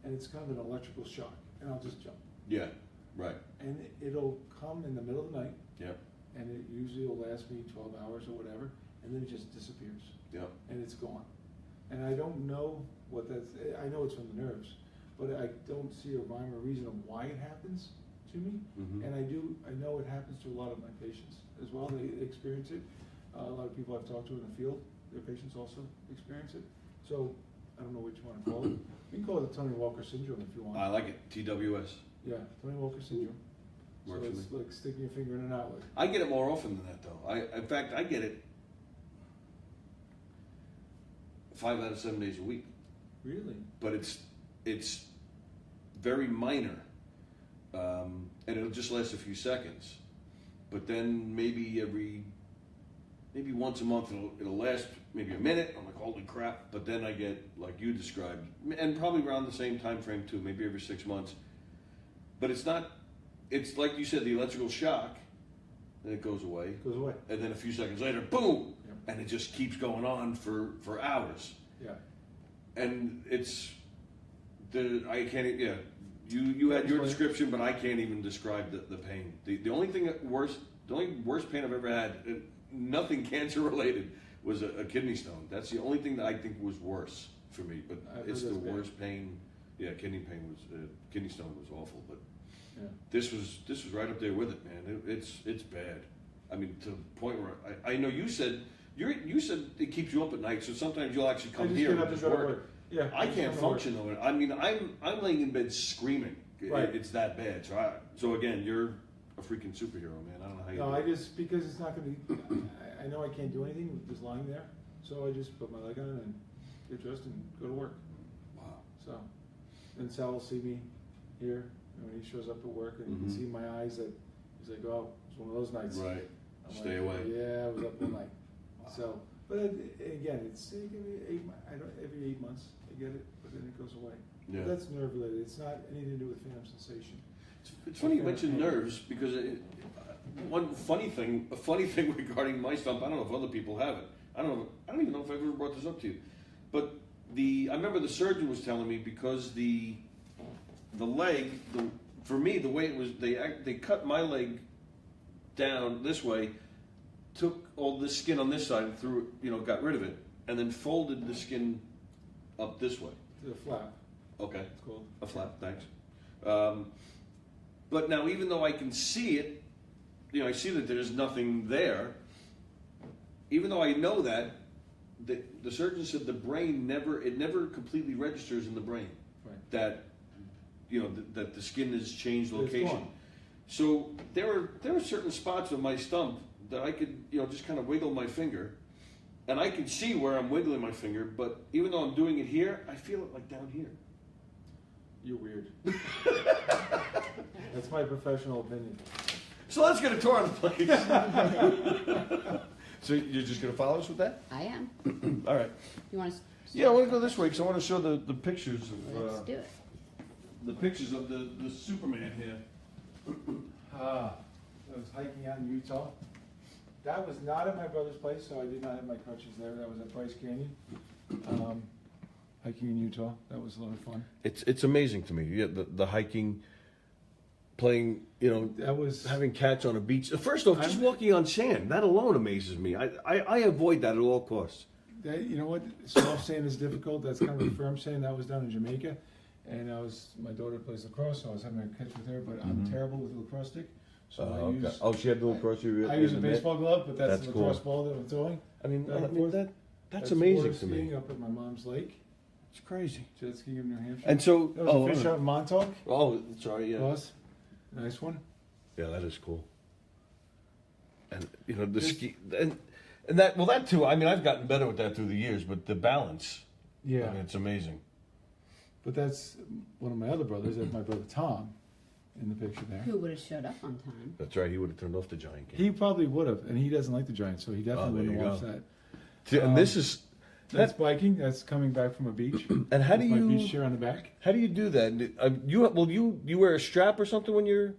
and it's kind of an electrical shock, and I'll just jump. Yeah, right. And it'll come in the middle of the night, Yep, and it usually will last me 12 hours or whatever, and then it just disappears, yep. and it's gone. And I don't know what that's, I know it's from the nerves, but I don't see a rhyme or reason of why it happens to me. Mhm. And I know it happens to a lot of my patients as well. They experience it. A lot of people I've talked to in the field, their patients also experience it. So I don't know what you want to call it. You can call it the Tony Walker syndrome if you want. I like it. TWS. Yeah, Tony Walker syndrome. Works So for it's me. like sticking your finger in an outlet. I get it more often than that, though. In fact, I get it 5 out of 7 days a week. Really? But it's very minor, and it'll just last a few seconds. But then maybe once a month it'll last maybe a minute. I'm like, holy crap! But then I get, like you described, and probably around the same time frame too, maybe every 6 months. But it's not. It's like you said, the electrical shock, and it goes away. It goes away. And then a few seconds later, boom, Yep. and it just keeps going on for hours. Yeah. And it's I can't. Yeah, You had your description, but I can't even describe the pain. The only worst pain I've ever had, nothing cancer related, was a kidney stone. That's the only thing that I think was worse for me. But it's the worst pain. Yeah, kidney stone was awful. But this was right up there with it, man. It's bad. I mean, to the point where I know you said it keeps you up at night. So sometimes you'll actually come here and just work. Yeah, I can't function though. I mean, I'm laying in bed screaming. Right. It's that bad. So again, you're a freaking superhero, man. I don't know how you. No, because it's not going to be. I know I can't do anything with just lying there, so I just put my leg on and get dressed and go to work. Wow. So, and Sal will see me here when he shows up at work, and he can see my eyes that he's like, "Oh, it's one of those nights." Right. I'm Stay away. Yeah, I was up all night. Wow. So, but again, it's every 8 months I get it, but then it goes away. Yeah. But that's nerve related. It's not anything to do with phantom sensation. It's funny you mentioned nerves because one funny thing regarding my stump. I don't know if other people have it. I don't even know if I've ever brought this up to you. But I remember the surgeon was telling me because the leg, for me, the way it was, they cut my leg down this way, took all the skin on this side and threw it, got rid of it, and then folded the skin up this way. The flap. Okay. It's called a flap. Thanks. But now, even though I can see it, I see that there's nothing there. Even though I know that, the surgeon said the brain never completely registers in the brain that that the skin has changed location. So there are certain spots on my stump that I could just kind of wiggle my finger, and I can see where I'm wiggling my finger. But even though I'm doing it here, I feel it like down here. You're weird. That's my professional opinion. So let's get a tour of the place. So you're just going to follow us with that? I am. All right. You want to? Yeah, I want to go this way because I want to show the pictures of. Let's do it. The pictures of the Superman here. I was hiking out in Utah. That was not at my brother's place, so I did not have my crutches there. That was at Bryce Canyon. Hiking in Utah. That was a lot of fun. It's amazing to me. Yeah, the hiking, playing, that was having cats on a beach. First off, just walking on sand, that alone amazes me. I avoid that at all costs. You know what? Soft sand is difficult. That's kind of a firm sand. That was down in Jamaica. And my daughter plays lacrosse, so I was having a catch with her, but I'm terrible with a lacrosse stick. So I use. She had the lacrosse. I use a baseball glove, but that's the lacrosse ball that I'm throwing. I mean, that's amazing to me. Skiing up at my mom's lake. It's crazy. Jet skiing in New Hampshire. And so, there was a fish out in Montauk. Oh, sorry, yeah. Was nice one. Yeah, that is cool. And the ski and that too. I mean, I've gotten better with that through the years, but the balance. Yeah, I mean, it's amazing. But that's one of my other brothers. That's my brother Tom, in the picture there. Who would have showed up on time? That's right. He would have turned off the Giant game. He probably would have, and he doesn't like the Giants, so he definitely wouldn't have watched that. And this is. That's biking. That's coming back from a beach. And how do you? My beach chair on the back. How do you do that? You wear a strap or something when you're?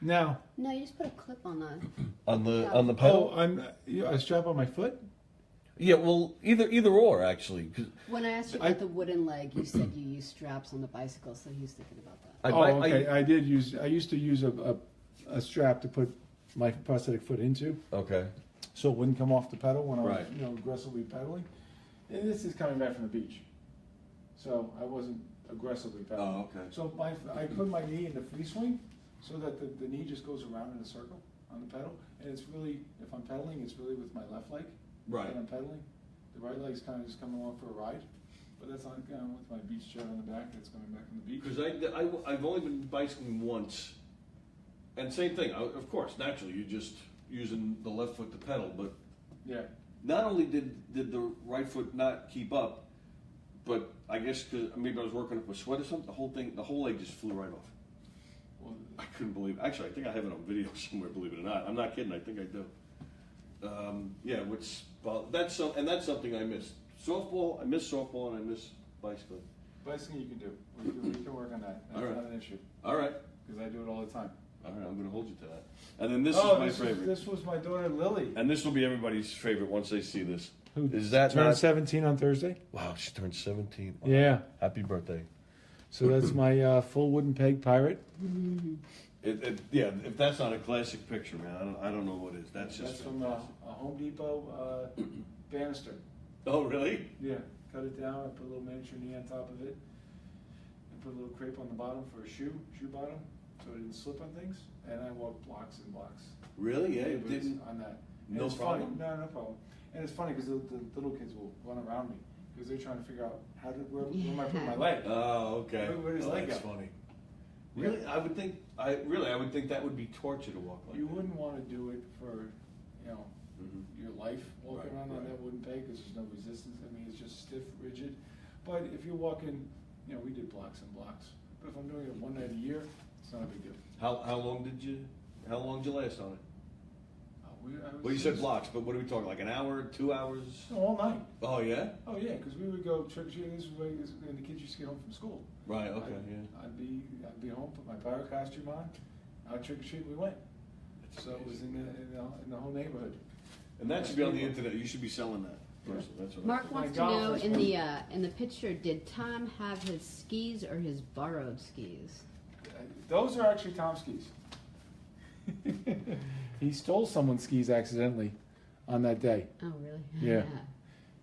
No. No, you just put a clip on the pedal. Oh, a strap on my foot. Yeah, well, either or actually. When I asked you about the wooden leg, you said you use straps on the bicycle, so he was thinking about that. Okay. I used to use a strap to put my prosthetic foot into. Okay. So it wouldn't come off the pedal when I was aggressively pedaling. And this is coming back from the beach, so I wasn't aggressively pedaling. Oh, okay. So I put my knee in the free swing, so that the knee just goes around in a circle on the pedal, and it's really, if I'm pedaling, it's really with my left leg. Right. When I'm pedaling, the right leg's kind of just coming along for a ride, but that's not with my beach chair on the back. That's coming back from the beach. Because I've only been bicycling once, and same thing. Of course, naturally, you're just using the left foot to pedal, but yeah. Not only did the right foot not keep up, but I guess because maybe I was working up a sweat or something, the whole leg just flew right off. Well, I couldn't believe it. Actually, I think I have it on video somewhere, believe it or not. I'm not kidding, I think I do. That's something I missed. Softball, I miss softball, and I miss bicycling. Bicycling you can do. We can work on that. That's not an issue. All right. Because I do it all the time. All right, I'm going to hold you to that. And then this is my favorite. This was my daughter Lily. And this will be everybody's favorite once they see this. Who is that? Turned 17 on Thursday. Wow, she turned 17. Wow. Yeah. Happy birthday. So that's my full wooden peg pirate. Yeah, if that's not a classic picture, man, I don't know what is. That's from a Home Depot banister. Oh, really? Yeah, cut it down. I put a little miniature knee on top of it. I put a little crepe on the bottom for a shoe bottom, so it didn't slip on things. And I walked blocks and blocks. Really? Yeah, it didn't. On that. No problem. Funny. No problem. And it's funny because the little kids will run around me because they're trying to figure out where am I putting my leg? Oh, okay. Where does leg go? That's funny. Really, I would think that would be torture to walk like that. You wouldn't want to do it for, your life walking around on that wooden peg because there's no resistance. I mean, it's just stiff, rigid. But if you're walking, we did blocks and blocks. But if I'm doing it one night a year, it's not a big deal. How long did you last on it? Well, you said blocks, but what are we talking? Like an hour, 2 hours? No, all night. Oh yeah. Oh yeah, because we would go trick or treating. This way, and the kids used to get home from school. Right. Okay. I'd be home, put my pirate costume on. Out trick or treat, we went. So it was in the whole neighborhood. And that should be on the internet. You should be selling that. Person. That's what Mark wants to know in the picture, did Tom have his skis or his borrowed skis? Those are actually Tom's skis. He stole someone's skis accidentally on that day. Oh, really? Yeah.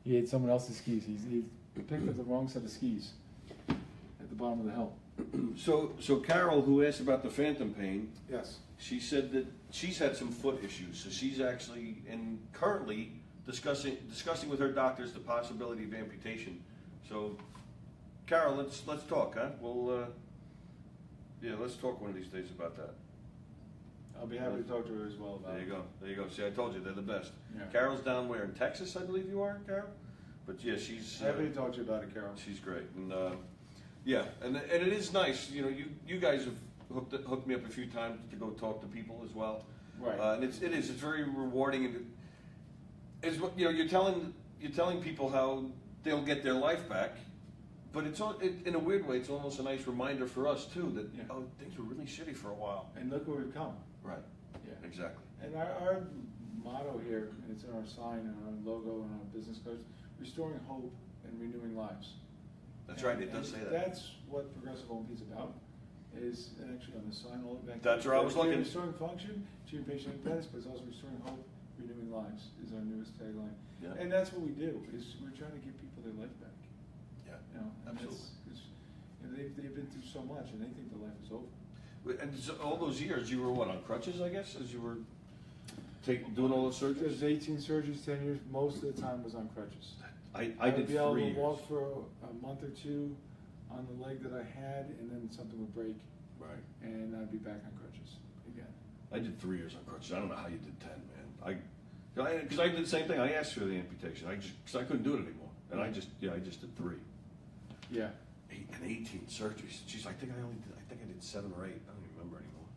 He had someone else's skis. He picked up the wrong set of skis at the bottom of the hill. So Carol, who asked about the phantom pain, yes, she said that she's had some foot issues. So she's actually currently discussing with her doctors the possibility of amputation. So, Carol, let's talk, huh? We'll let's talk one of these days about that. I'll be happy to talk to her as well about it. There you go. See, I told you, they're the best. Yeah. Carol's down where, in Texas, I believe you are, Carol? But yeah, she's... happy to talk to you about it, Carol. She's great. And and it is nice, you guys have hooked me up a few times to go talk to people as well. Right. And it's very rewarding, and it's you're telling people how they'll get their life back, but it's in a weird way, it's almost a nice reminder for us too that things were really shitty for a while. And look where we've come. Right. Yeah. Exactly. And our motto here, and it's in our sign and our logo and our business cards, restoring hope and renewing lives. That's right. It does say that. That's what Progressive O&P is about. Is actually on the sign all the way back. That's where I was looking. Restoring function, achieving patient independence, but it's also restoring hope, renewing lives is our newest tagline. Yeah. And that's what we do. Is we're trying to give people their life back. Yeah. Absolutely. Because they've been through so much, and they think their life is over. And so all those years, you were what, on crutches? I guess as you were doing all those surgeries. There's 18 surgeries, 10 years. Most of the time was on crutches. I did 3 years. I'd be able to walk for a month or two on the leg that I had, and then something would break. Right. And I'd be back on crutches again. I did 3 years on crutches. I don't know how you did 10, man. Because I did the same thing. I asked for the amputation. Because I couldn't do it anymore, and I just did 3. Yeah. 18 surgeries. Jeez, I think I did 7 or 8. I don't even remember anymore.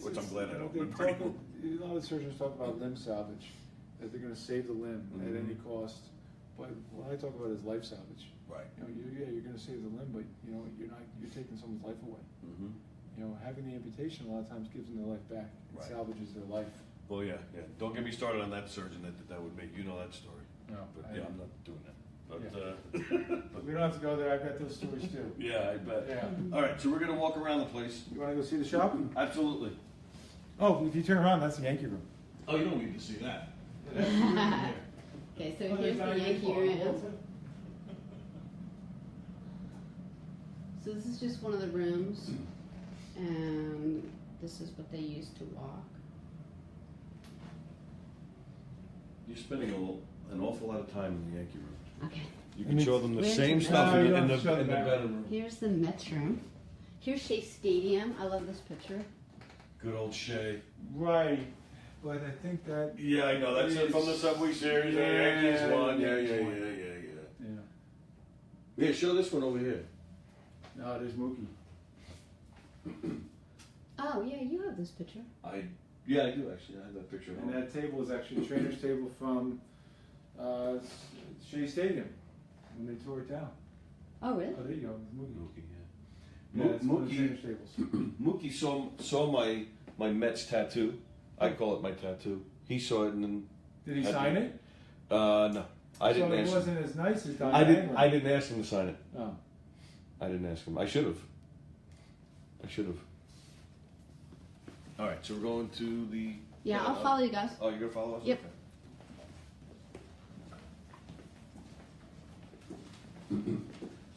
Which I'm glad I don't remember anymore. A lot of surgeons talk about limb salvage, that they're going to save the limb at any cost. But what I talk about is life salvage. Right. You're going to save the limb, but you're taking someone's life away. Mm-hmm. Having the amputation a lot of times gives them their life back. It salvages their life. Well, yeah. Don't get me started on that surgeon that would make. You know that story. No, but I'm not doing that. But, we don't have to go there. I've got those stories too. Yeah, I bet. Yeah. All right, so we're going to walk around the place. You want to go see the shop? Absolutely. Oh, if you turn around, that's the Yankee room. Oh, you don't need to see that. Okay, so here's the Yankee room. So this is just one of the rooms, and this is what they use to walk. You're spending an awful lot of time in the Yankee room. Okay. You can show them the same stuff in the bedroom. Here's the Mets room. Here's Shea Stadium. I love this picture. Good old Shea. Right. But I think that... Yeah, I know. That's it from the Subway Series. Yeah, Yankees won. Yeah. Yeah, show this one over here. No, there's Mookie. Oh, yeah, you have this picture. I do actually. I have that picture. And that table is actually a trainer's table from Shea Stadium when they tore it down. Oh, really? Oh, there you go. Mookie. Yeah, that's one of the trainer's tables. Mookie saw my Mets tattoo. I call it my tattoo. He saw it and then... Did he sign it? No. I didn't ask him. So it wasn't as nice as Don I didn't ask him to sign it. Oh. I didn't ask him. I should have. All right, so we're going to the... Yeah, I'll follow you guys. Oh, you're going to follow us? Yep. Okay.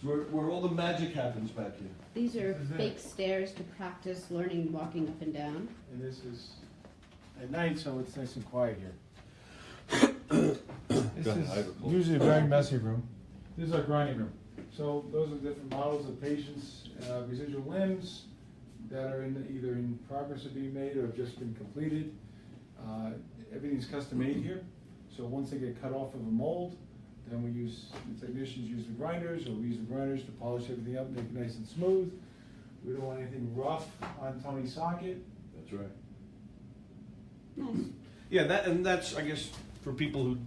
So where all the magic happens back here. These are fake stairs to practice learning walking up and down. And this is at night, so it's nice and quiet here. This is usually a very messy room. This is our grinding room. So those are different models of patients' residual limbs that are either in progress of being made or have just been completed. Everything's custom made here. So once they get cut off of a mold, then the technicians use the grinders, or we use the grinders to polish everything up, make it nice and smooth. We don't want anything rough on Tony's socket. That's right. Nice. Yeah, that's, I guess, for people who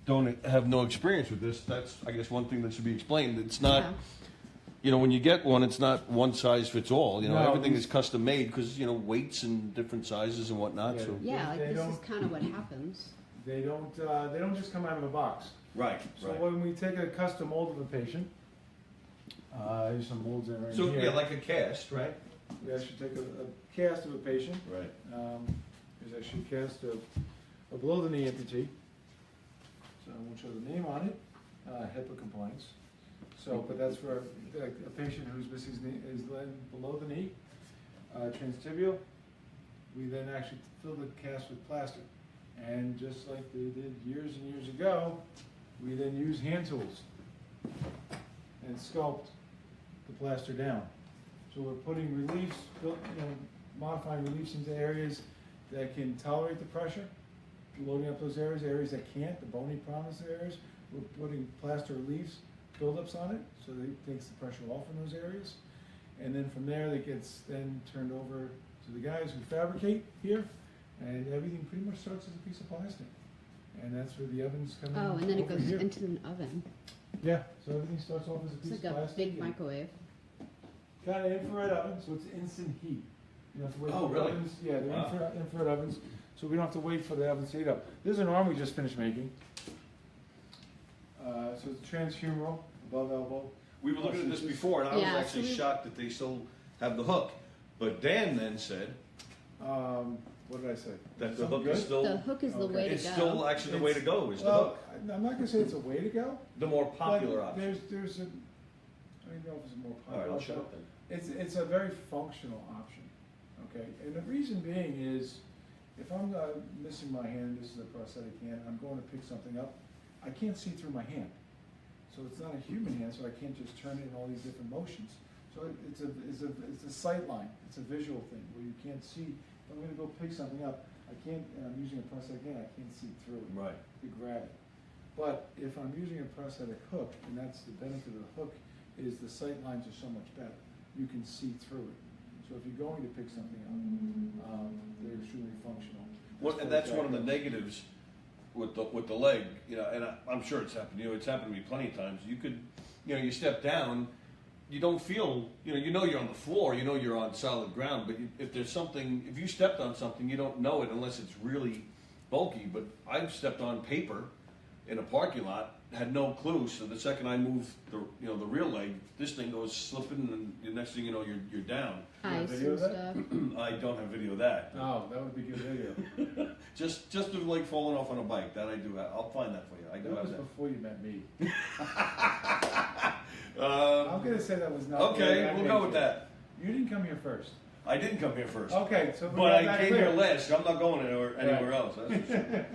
don't have no experience with this, that's, I guess, one thing that should be explained. It's not, when you get one, it's not one size fits all. No, everything is custom made because, weights and different sizes and whatnot. Yeah, so. Yeah, this is kind of what happens. They don't just come out of a box. Right. So when we take a custom mold of a patient, there's some molds in right so, here. So like a cast, right? We actually take a cast of a patient. Right. There's actually a cast of below the knee amputee. So I won't show the name on it. HIPAA compliance. So, but that's for a patient who's missing his limb below the knee, transtibial. We then actually fill the cast with plaster. And just like they did years and years ago, we then use hand tools and sculpt the plaster down. So we're putting reliefs, modifying reliefs into areas that can tolerate the pressure, loading up those areas that can't, the bony prominence areas. We're putting plaster reliefs, buildups on it, so that it takes the pressure off in those areas. And then from there, it gets then turned over to the guys who fabricate here. And everything pretty much starts as a piece of plastic. And that's where the ovens come in. Oh, and then it goes here. into an oven. Yeah, so everything starts off as a piece It's of like a plastic. big microwave. Kind of infrared oven, so it's instant heat. You don't have to wait for the really? ovens. Yeah, they're infrared ovens, so we don't have to wait for the ovens to heat up. This is an arm we just finished making. So it's transhumeral, above elbow. We were looking at this before, and I was actually shocked that they still have the hook. But Dan then said... what did I say? That the hook is still... The hook is the way to go. It's still actually the way to go, is the hook. I'm not going to say it's a way to go. The more popular option. There's a... I don't know if it's a more popular All right, I'll option. show it then. It's a very functional option, okay? And the reason being is, if I'm missing my hand, this is a prosthetic hand, I'm going to pick something up, I can't see through my hand. So it's not a human hand, so I can't just turn it in all these different motions. So it's a sight line, it's a visual thing, where you can't see. If I'm gonna go pick something up, I can't, and I'm using a prosthetic hand, I can't see through it. Right. To grab it. But if I'm using a prosthetic hook, and that's the benefit of the hook, is the sight lines are so much better. You can see through it. So if you're going to pick something up, they're extremely functional. And that's one of the negatives with the leg, and I'm sure it's happened. It's happened to me plenty of times. You could, you step down, you don't feel, you're on the floor, you're on solid ground. But if there's something, if you stepped on something, you don't know it unless it's really bulky. But I've stepped on paper in a parking lot, had no clue. So the second I move the rear leg, this thing goes slipping, and the next thing you know, you're down. Ice video and of stuff. I don't have video of that. Oh, that would be good video. Just the leg falling off on a bike. That I do. I'll find that for you. I do That have was that. before you met me. I'm going to say that was not. Okay, we'll go with that. You didn't come here first. I didn't come here first. Okay, so But I came here last. So I'm not going anywhere else. That's for sure.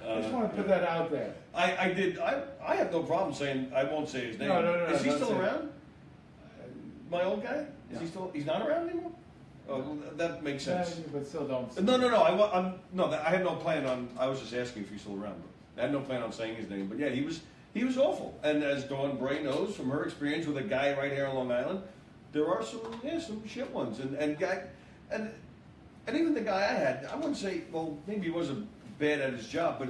I just want to put that out there. I did. I have no problem saying. I won't say his name. No, Is he don't still say it. around? My old guy? Is Yeah. he still? He's not around anymore. Oh, that makes sense. Yeah, but still don't. No. I had no plan on. I was just asking if he's still around. But I had no plan on saying his name. But yeah, he was awful. And as Dawn Bray knows from her experience with a guy right here on Long Island, there are some shit ones. And even the guy I had, I wouldn't say. Well, maybe he wasn't bad at his job, but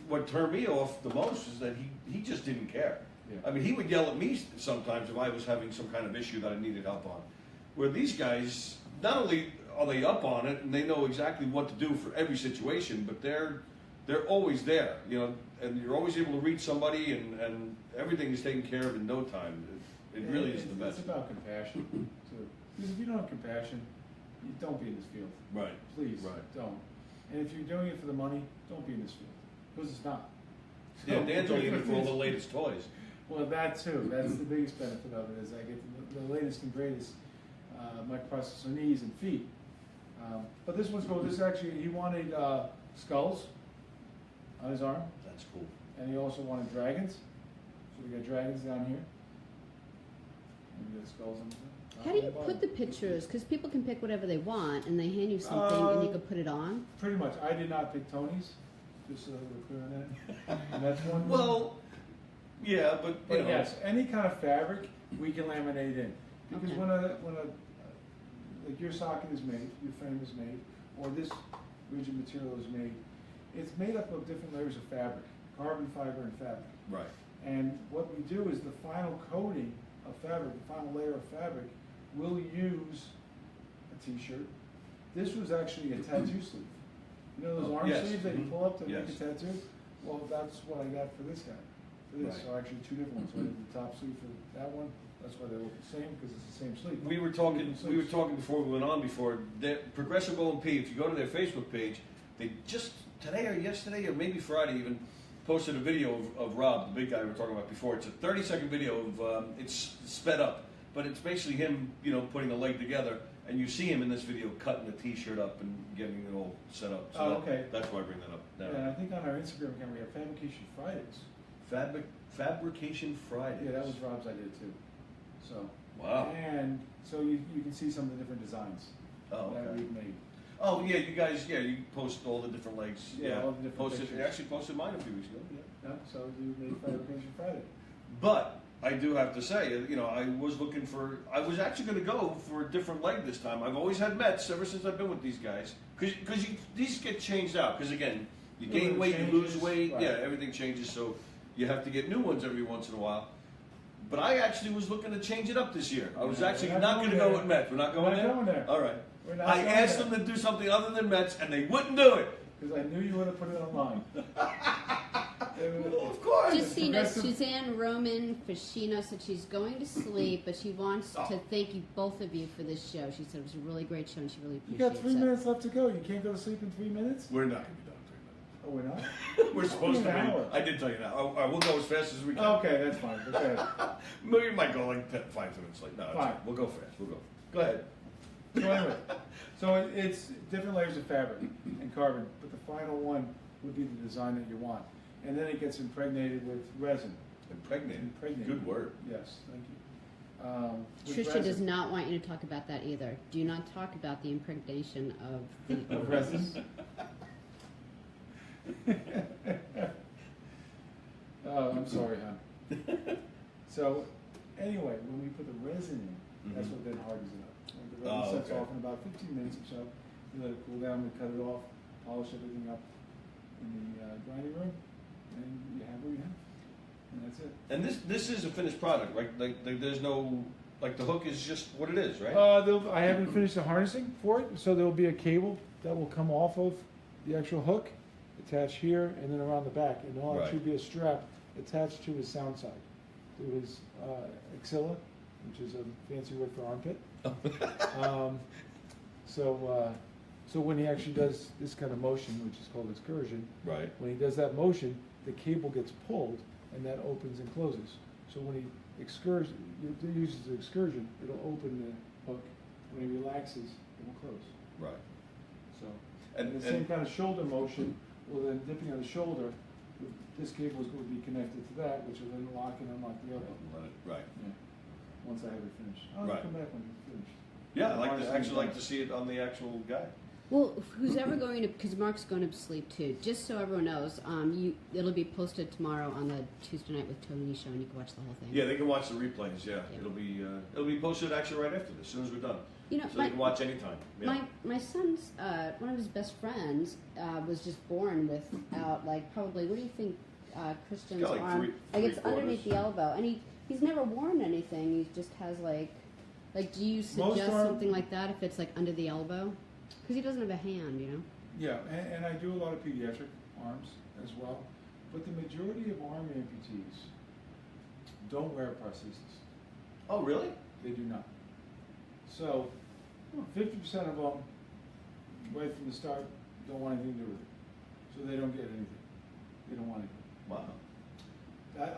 what turned me off the most is that he just didn't care. Yeah. I mean, he would yell at me sometimes if I was having some kind of issue that I needed help on. Where these guys, not only are they up on it and they know exactly what to do for every situation, but they're always there, and you're always able to reach somebody, and everything is taken care of in no time. It really is the best. It's about compassion, too. Because if you don't have compassion, you don't be in this field. Right. Please, Right. don't. And if you're doing it for the money, don't be in this field. Because it's not. Yeah, Dan's doing it for all the latest toys. Well, that too. That's the biggest benefit of it, is I get the latest and greatest microprocessor on knees and feet. But this one's cool. This actually, he wanted skulls on his arm. That's cool. And he also wanted dragons. So we got dragons down here. And we got skulls on there. How do you put the pictures? Because people can pick whatever they want, and they hand you something, and you can put it on. Pretty much. I did not pick Tony's, just so that we're clear on that. And that's one. Well, yeah, but you know. Yes, any kind of fabric we can laminate in, because Okay. when a like your socket is made, your frame is made, or this rigid material is made, it's made up of different layers of fabric, carbon fiber and fabric. Right. And what we do is the final coating of fabric, the final layer of fabric, we'll use a t-shirt. This was actually a tattoo sleeve. You know those arm sleeves that you pull up to make a tattoo? Well, that's what I got for this guy. For this, so actually two different ones. So I did the top sleeve for that one. That's why they look the same, because it's the same sleeve. We were talking before we went on before. Progressive O&P, if you go to their Facebook page, they just today or yesterday or maybe Friday even posted a video of Rob, the big guy we were talking about before. It's a 30-second video of it's sped up, but it's basically him, you know, putting a leg together, and you see him in this video cutting the T-shirt up and getting it all set up. So okay. That's why I bring that up now. Yeah, and I think on our Instagram account we have Fabrication Fridays. Fabrication Fridays. Yeah, that was Rob's idea too. So. Wow. And so you can see some of the different designs that we've made. Oh yeah, you guys, you post all the different legs. Yeah, all the different pictures. You actually posted mine a few weeks ago. Yeah, so you made Fabrication Friday. But I do have to say, you know, I was actually going to go for a different leg this time. I've always had Mets ever since I've been with these guys. Because these get changed out. Because again, you gain weight, you lose weight. Right. Yeah, everything changes. So you have to get new ones every once in a while. But I actually was looking to change it up this year. I was actually not going to go with Mets. We're not going there? We're not going there. All right. I asked them to do something other than Mets, and they wouldn't do it. Because I knew you would have put it online. Well, of course. Just so you know, Suzanne Roman Fascino said she's going to sleep, but she wants to thank you, both of you, for this show. She said it was a really great show, and she really appreciates it. You got 3 minutes left to go. You can't go to sleep in 3 minutes? We're not going to be done in 3 minutes. Oh, we're not? We're supposed to be. I did tell you that. We'll go as fast as we can. Okay, that's fine. Okay. We might go like 5 minutes late. No, fine. We'll go fast. We'll go. Go ahead. So anyway, it's different layers of fabric and carbon, but the final one would be the design that you want. And then it gets impregnated with resin. Impregnated. Good word. Yes, thank you. Trisha does not want you to talk about that either. Do not talk about the impregnation of the of resin. Oh, I'm sorry, hon. So, anyway, when we put the resin in, that's what then hardens it up. When the resin sets off in about 15 minutes or so, we let it cool down, we cut it off, polish everything up in the grinding room, and you have what you have. And that's it. And this is a finished product, right? Like there's no, like the hook is just what it is, right? I haven't finished the harnessing for it, so there'll be a cable that will come off of the actual hook, attached here, and then around the back. And there'll actually be a strap attached to his sound side, to his axilla, which is a fancy word for armpit. So when he actually does this kind of motion, which is called excursion, when he does that motion, the cable gets pulled, and that opens and closes. So when he uses the excursion, it'll open the hook. When he relaxes, it will close. Right. So, and the same kind of shoulder motion, well then dipping on the shoulder, this cable is going to be connected to that, which will then lock and unlock the other. Right. Yeah. Once I have it finished. I'll come back when it's finished. Yeah, I actually like to see it on the actual guy. Well, who's ever going to, because Mark's going to sleep too, just so everyone knows, it'll be posted tomorrow on the Tuesday Night with Tony show, and you can watch the whole thing. Yeah, they can watch the replays, It'll be posted actually right after this, as soon as we're done. You know, so they can watch anytime. Yeah. My son's, one of his best friends was just born without, like, probably, what do you think Christian's arm? It's underneath the elbow, and he's never worn anything, he just has like, do you suggest something like that if it's like under the elbow? Because he doesn't have a hand, you know? Yeah, and I do a lot of pediatric arms as well. But the majority of arm amputees don't wear prosthesis. Oh, really? They do not. So 50% of them, right from the start, don't want anything to do with it. So they don't get anything. They don't want anything. Wow.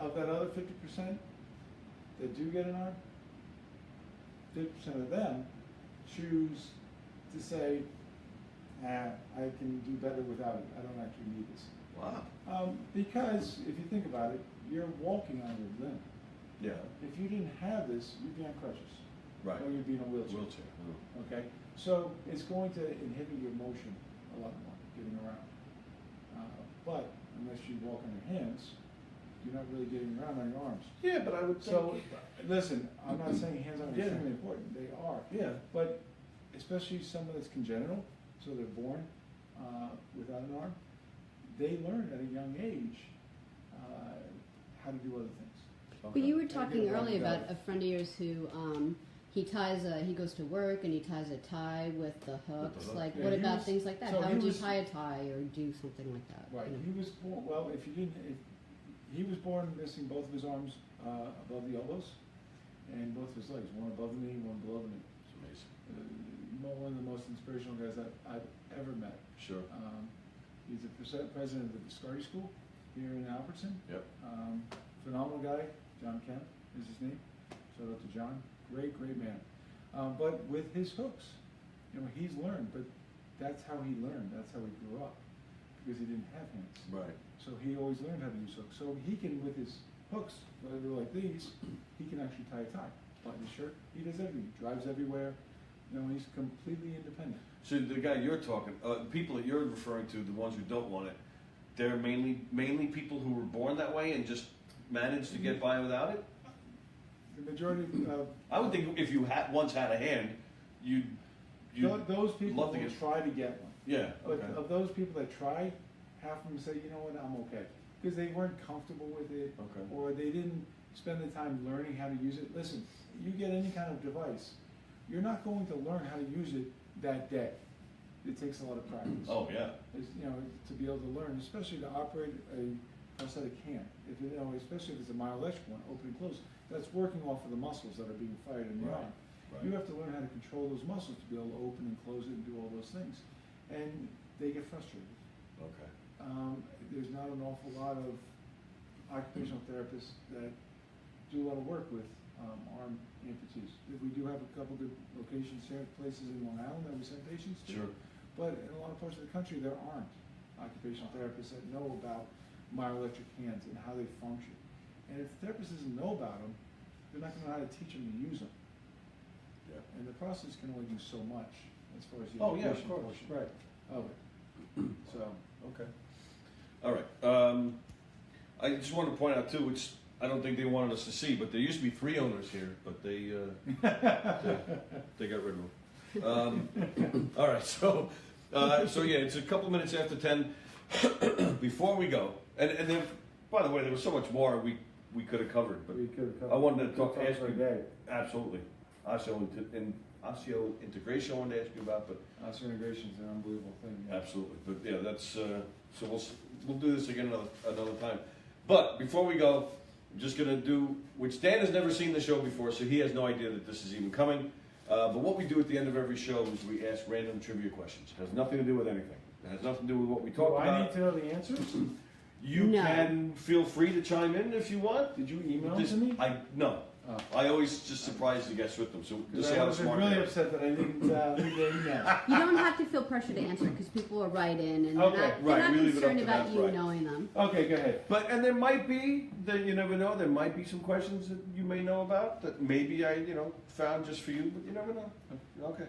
Of that other 50% that do get an arm, 50% of them choose to say, I can do better without it. I don't actually need this. Wow. Because if you think about it, you're walking on your limb. Yeah. If you didn't have this, you'd be on crutches. Right. Or you'd be in a wheelchair. Okay? So it's going to inhibit your motion a lot more, getting around. But unless you walk on your hands, you're not really getting around on your arms. Yeah, but I would think... So, listen, I'm not saying hands-on are extremely important. They are. Yeah. But especially someone that's congenital, so they're born without an arm, they learn at a young age how to do other things. Okay. But you were talking earlier about a friend of yours who he goes to work and he ties a tie with the hooks. Like, what about things like that? So how would you tie a tie or do something like that? Right. You know? He was born, well, he was born missing both of his arms above the elbows and both of his legs, one above the knee, one below the knee. It's amazing. One of the most inspirational guys that I've ever met. Sure. He's the president of the Viscardi School here in Albertson. Yep. Phenomenal guy. John Kemp is his name. Shout out to John. Great man. But with his hooks, he's learned, but that's how he learned. That's how he grew up, because he didn't have hands. Right. So he always learned how to use hooks. So he can, with his hooks, whether they're like these, he can actually tie a tie, button his shirt. He does everything. He drives everywhere. He's completely independent. So the guy you're talking, people that you're referring to, the ones who don't want it, they're mainly people who were born that way and just managed to get by without it? The majority of... I would think if you once had a hand, you'd those people love to will try to get one. Yeah, okay. But of those people that try, half of them say, you know what, I'm okay. Because they weren't comfortable with it, Okay. or they didn't spend the time learning how to use it. Listen, you get any kind of device, you're not going to learn how to use it that day. It takes a lot of practice. Oh, yeah. To be able to learn, especially to operate a prosthetic hand. Especially if it's a myoelectrical one, open and close, that's working off of the muscles that are being fired in the arm. Right. You have to learn how to control those muscles to be able to open and close it and do all those things. And they get frustrated. Okay. There's not an awful lot of occupational therapists that do a lot of work with arm amputees. We do have a couple good locations here, places in Long Island that we send patients to. Sure. But in a lot of parts of the country, there aren't occupational therapists that know about myoelectric hands and how they function. And if the therapist doesn't know about them, they're not going to know how to teach them to use them. Yeah. And the process can only do so much as far as the Oh, yeah, of education course. portion Right. of it. So, Okay. All right. I just want to point out too, which I don't think they wanted us to see, but there used to be 3 owners here, but they got rid of them. All right. So yeah, it's a couple minutes after 10. Before we go, and then, by the way, there was so much more we could have covered, but we could have covered. I wanted to ask for a you. day. Absolutely. Osteo integration I wanted to ask you about, but Osseointegration is an unbelievable thing. absolutely. But yeah, that's so we'll do this again another time. But before we go, I'm just gonna do, which Dan has never seen the show before, so he has no idea that this is even coming. But what we do at the end of every show is we ask random trivia questions. It has nothing to do with anything. It has nothing to do with what we talked about. I need to know the answers? You can feel free to chime in if you want. Did you email them to me? No. I always just surprise the guests with them. So just see I how was smart really they are. upset that I didn't leave the email. You don't have to feel pressure to answer because people will write in and Okay, they're right, not we leave it up concerned to about them, you right. knowing them. Okay, go ahead. And there might be, you never know, there might be some questions that you may know about that maybe I, found just for you, but you never know. Okay.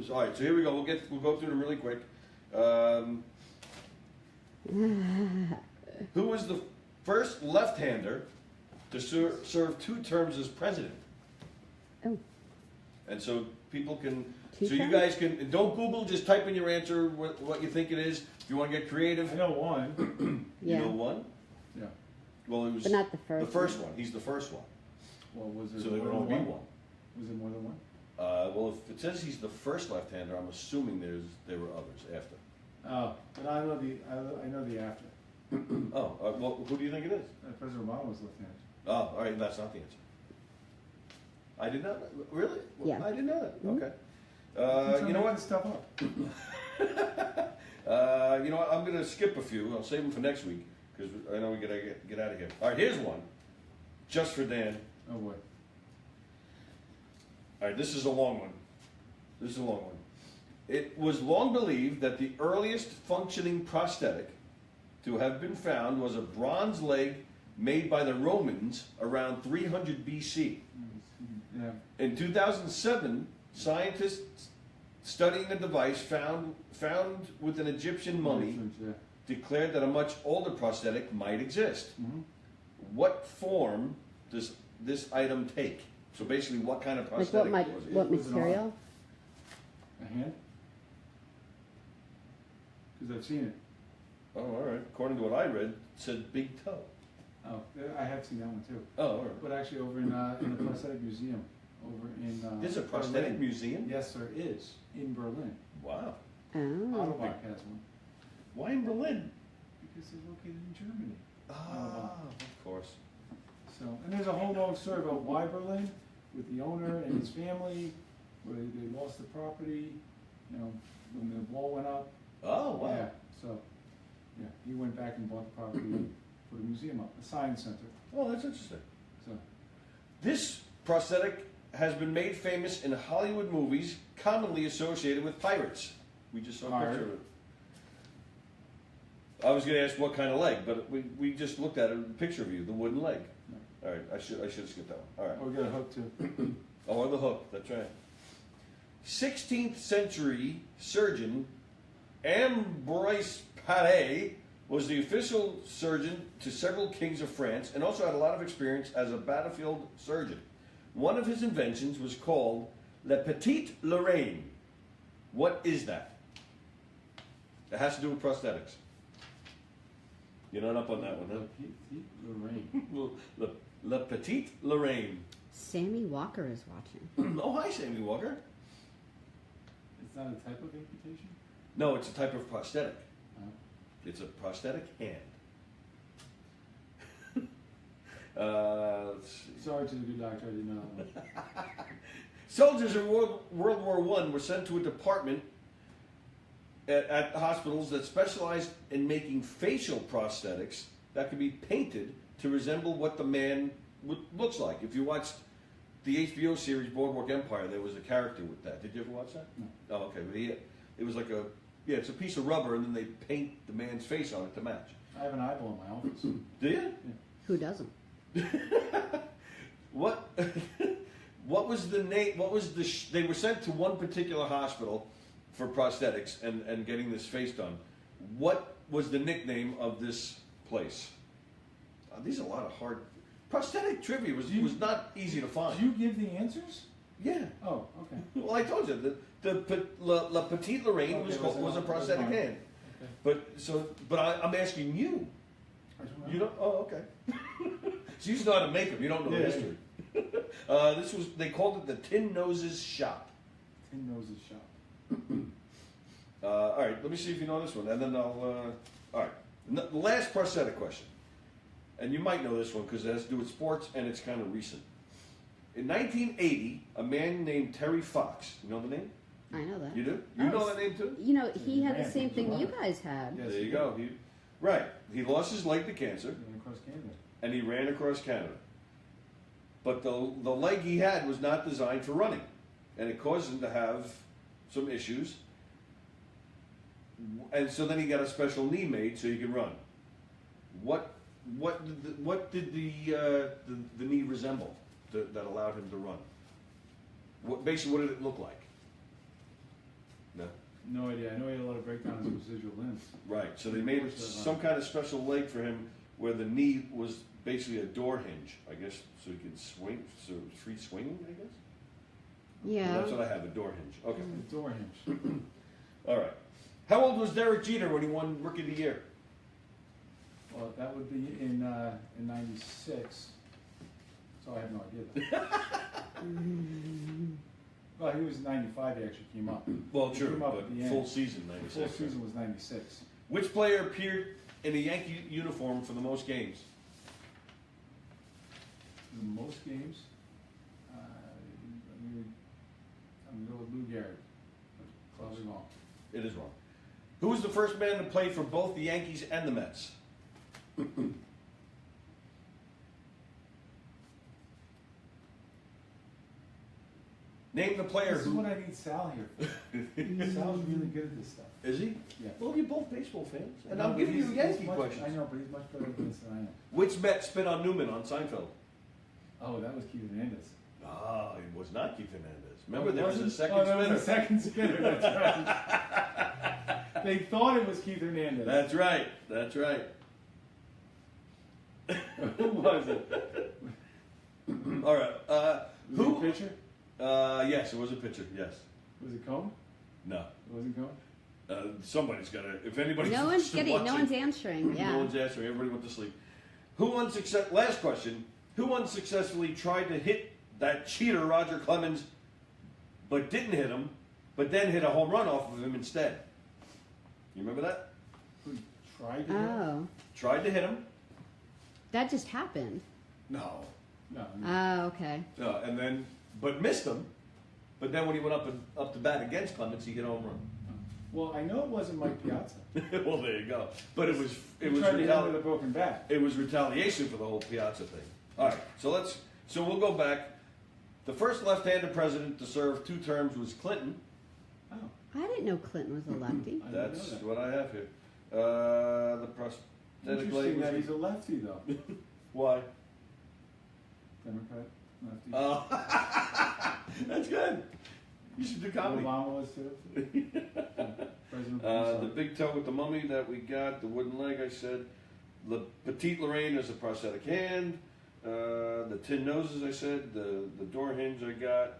So, all right, so here we go. We'll go through them really quick. Who was the first left-hander to serve 2 terms as president? Oh. And so people can, Two so you terms? guys can, don't Google, just type in your answer, what you think it is. If you want to get creative. I know one. Yeah. You know one? Yeah. Well, it was But not the first. the first one. He's the first one. Well, was it So there more would than only be one? one. Was it more than one? Well, if it says he's the first left-hander, I'm assuming there were others after. Oh, but I know the after. Oh, well, who do you think it is? President Obama was left-handed. Oh, all right, that's not the answer. I did not. Really? Well, Yeah. I didn't know that. Mm-hmm. Okay. You know what? Stuff up. You know what? I'm going to skip a few. I'll save them for next week because I know we got to get out of here. All right, here's one, just for Dan. Oh boy. All right, this is a long one. This is a long one. It was long believed that the earliest functioning prosthetic to have been found was a bronze leg made by the Romans around 300 BC. Yeah. In 2007, scientists studying a device found with an Egyptian mummy Yeah. declared that a much older prosthetic might exist. Mm-hmm. What form does this item take? So basically, what kind of Like prosthetic what, was it? what was an material? A hand? Because I've seen it. Oh, all right. According to what I read, it said big toe. Oh, I have seen that one too. Oh, all right. But actually, over in the prosthetic museum, over in There's a prosthetic Berlin. museum? Yes, there is in Berlin. Wow. Oh. Autobach has one Why in Berlin? because they're located in Germany. Ah, of course. So, and there's a whole long story about why Berlin, with the owner and his family, where they lost the property, you know, when the wall went up. Oh, wow. Yeah, so, yeah, he went back and bought the property, put a museum up, a science center. Oh, that's interesting. So, This prosthetic has been made famous in Hollywood movies, commonly associated with pirates. We just saw a picture of it. I was going to ask what kind of leg, but we just looked at a picture of you, the wooden leg. No. All right, I should skip that one. All right. oh, we got a hook too. Oh, or the hook, that's right. 16th century surgeon Ambroise Paré was the official surgeon to several kings of France and also had a lot of experience as a battlefield surgeon. One of his inventions was called La Petite Lorraine. What is that? It has to do with prosthetics. You're not up on that one, huh? Lorraine. La Petite Lorraine. Sammy Walker is watching. Oh, hi, Sammy Walker. It's not a type of amputation? No, it's a type of prosthetic. Uh, It's a prosthetic hand. Let's see. Sorry to the good doctor, I didn't know that one. Soldiers in World War I were sent to a department at hospitals that specialized in making facial prosthetics that could be painted to resemble what the man looks like. If you watched the HBO series Boardwalk Empire, there was a character with that. Did you ever watch that? No. Oh, okay. But it was like it's a piece of rubber, and then they paint the man's face on it to match. I have an eyeball in my office. Do you? Who doesn't? What? What was the name? What was the? They were sent to one particular hospital for prosthetics and getting this face done. What was the nickname of this place? These are a lot of hard. Prosthetic trivia was not easy to find. Do you give the answers? Yeah. Oh, okay. Well, I told you La Petite Lorraine Okay, was a prosthetic fine. hand. Okay. But I'm asking you. I don't know. You don't? Oh, okay. So you just know how to make them. You don't know the Yeah. history. They called it the Tin Noses Shop. Tin Noses Shop. All right, let me see if you know this one, and then I'll. All right, the last prosthetic question, and you might know this one because it has to do with sports and it's kind of recent. In 1980, a man named Terry Fox. You know the name? I know that. You do? You know that name too? You know, he had Yeah, the same he's thing you alive. guys had. Yes, There he you did. go. Right. He lost his leg to cancer, Going across Canada. and he ran across Canada. But the leg he had was not designed for running, and it caused him to have some issues. And so then he got a special knee made so he could run. What did the knee resemble that allowed him to run? Basically, what did it look like? No. No idea. I know he had a lot of breakdowns in residual limbs. Right. So they made some kind of special leg for him where the knee was basically a door hinge, I guess, so he could swing, so it was free swinging, I guess. Yeah. Well, that's what I have, a door hinge. Okay. The door hinge. All right. How old was Derek Jeter when he won Rookie of the Year? Well, that would be in '96. So I have no idea. Well, he was 95. He actually came up. Well, He true, came up but at the full end. season, The 96. full right? season was '96. Which player appeared in a Yankee uniform for the most games? The most games. It is wrong. Who was the first man to play for both the Yankees and the Mets? Name the player This is who... what I need Sal here for. Sal's really good at this stuff. Is he? Yeah. Well, you're both baseball fans. And No, I'm but giving you he's Yankee much- questions. I know, but he's much better at this than I am. Which Met spit on Newman on Seinfeld? Oh, that was Keith Hernandez. Ah, it was not Keith Hernandez. Remember, there was a Wasn't? second Oh, there spinner. was a second spinner, that's right. They thought it was Keith Hernandez. That's right. That's right. Who was it? All right. Was Who? it a pitcher? Yes, it was a pitcher. Yes. Was it Cone? No. It wasn't Cone? Somebody's got to. If anybody. No one's getting. No one's answering. Yeah. No one's answering. Everybody went to sleep. Last question. Who unsuccessfully tried to hit that cheater Roger Clemens, but didn't hit him, but then hit a home run off of him instead? You remember that? Who tried to hit him? Oh, Tried to hit him. that just happened. No. No. Oh, okay. And then, but missed him. But then when he went up to bat against Clemens, he hit a home run. Well, I know it wasn't Mike Piazza. Well, there you go. But it was He tried to hit him with a broken bat. It was retaliation for the whole Piazza thing. All right, so we'll go back. The first left-handed president to serve 2 terms was Clinton. Oh. I didn't know Clinton was a lefty. I didn't know That's that. what I have here. The prosthetic Interesting leg that was he's a lefty, though. why? Democrat, lefty. Oh, that's good. You should do comedy. Obama was too. President The Obama. big toe with the mummy that we got, the wooden leg I said, the petite Lorraine is a prosthetic hand, the tin noses I said, the door hinge I got.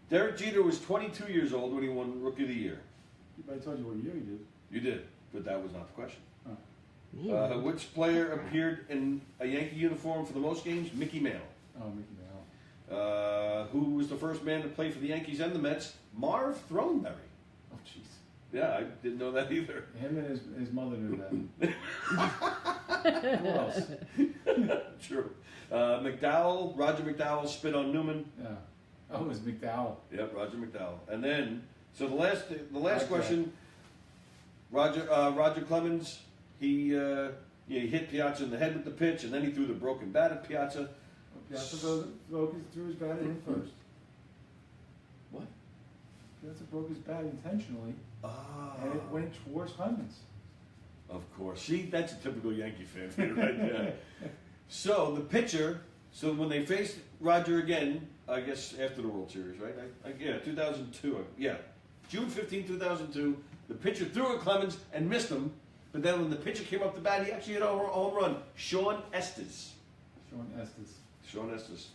Derek Jeter was 22 years old when he won Rookie of the Year. I told you what year he did. You did, but that was not the question. Man. Which player appeared in a Yankee uniform for the most games? Mickey Mantle. Oh, Mickey Mantle. Who was the first man to play for the Yankees and the Mets? Marv Throneberry. Oh, jeez. Yeah, I didn't know that either. Him and his mother knew that. Who else? True. Roger McDowell spit on Newman. Yeah. Oh, it was McDowell. Yep, Roger McDowell. And then, so the last Okay. question, Roger Clemens, he hit Piazza in the head with the pitch, and then he threw the broken bat at Piazza. Piazza threw his bat at him first. What? Piazza broke his bat intentionally, Ah, and it went towards Clemens. of course. See, that's a typical Yankee fan right there. So the pitcher, when they faced Roger again, I guess after the World Series, right? 2002. Yeah, June 15, 2002. The pitcher threw at Clemens and missed him, but then when the pitcher came up the bat, he actually hit a home run. Sean Estes. Sean Estes.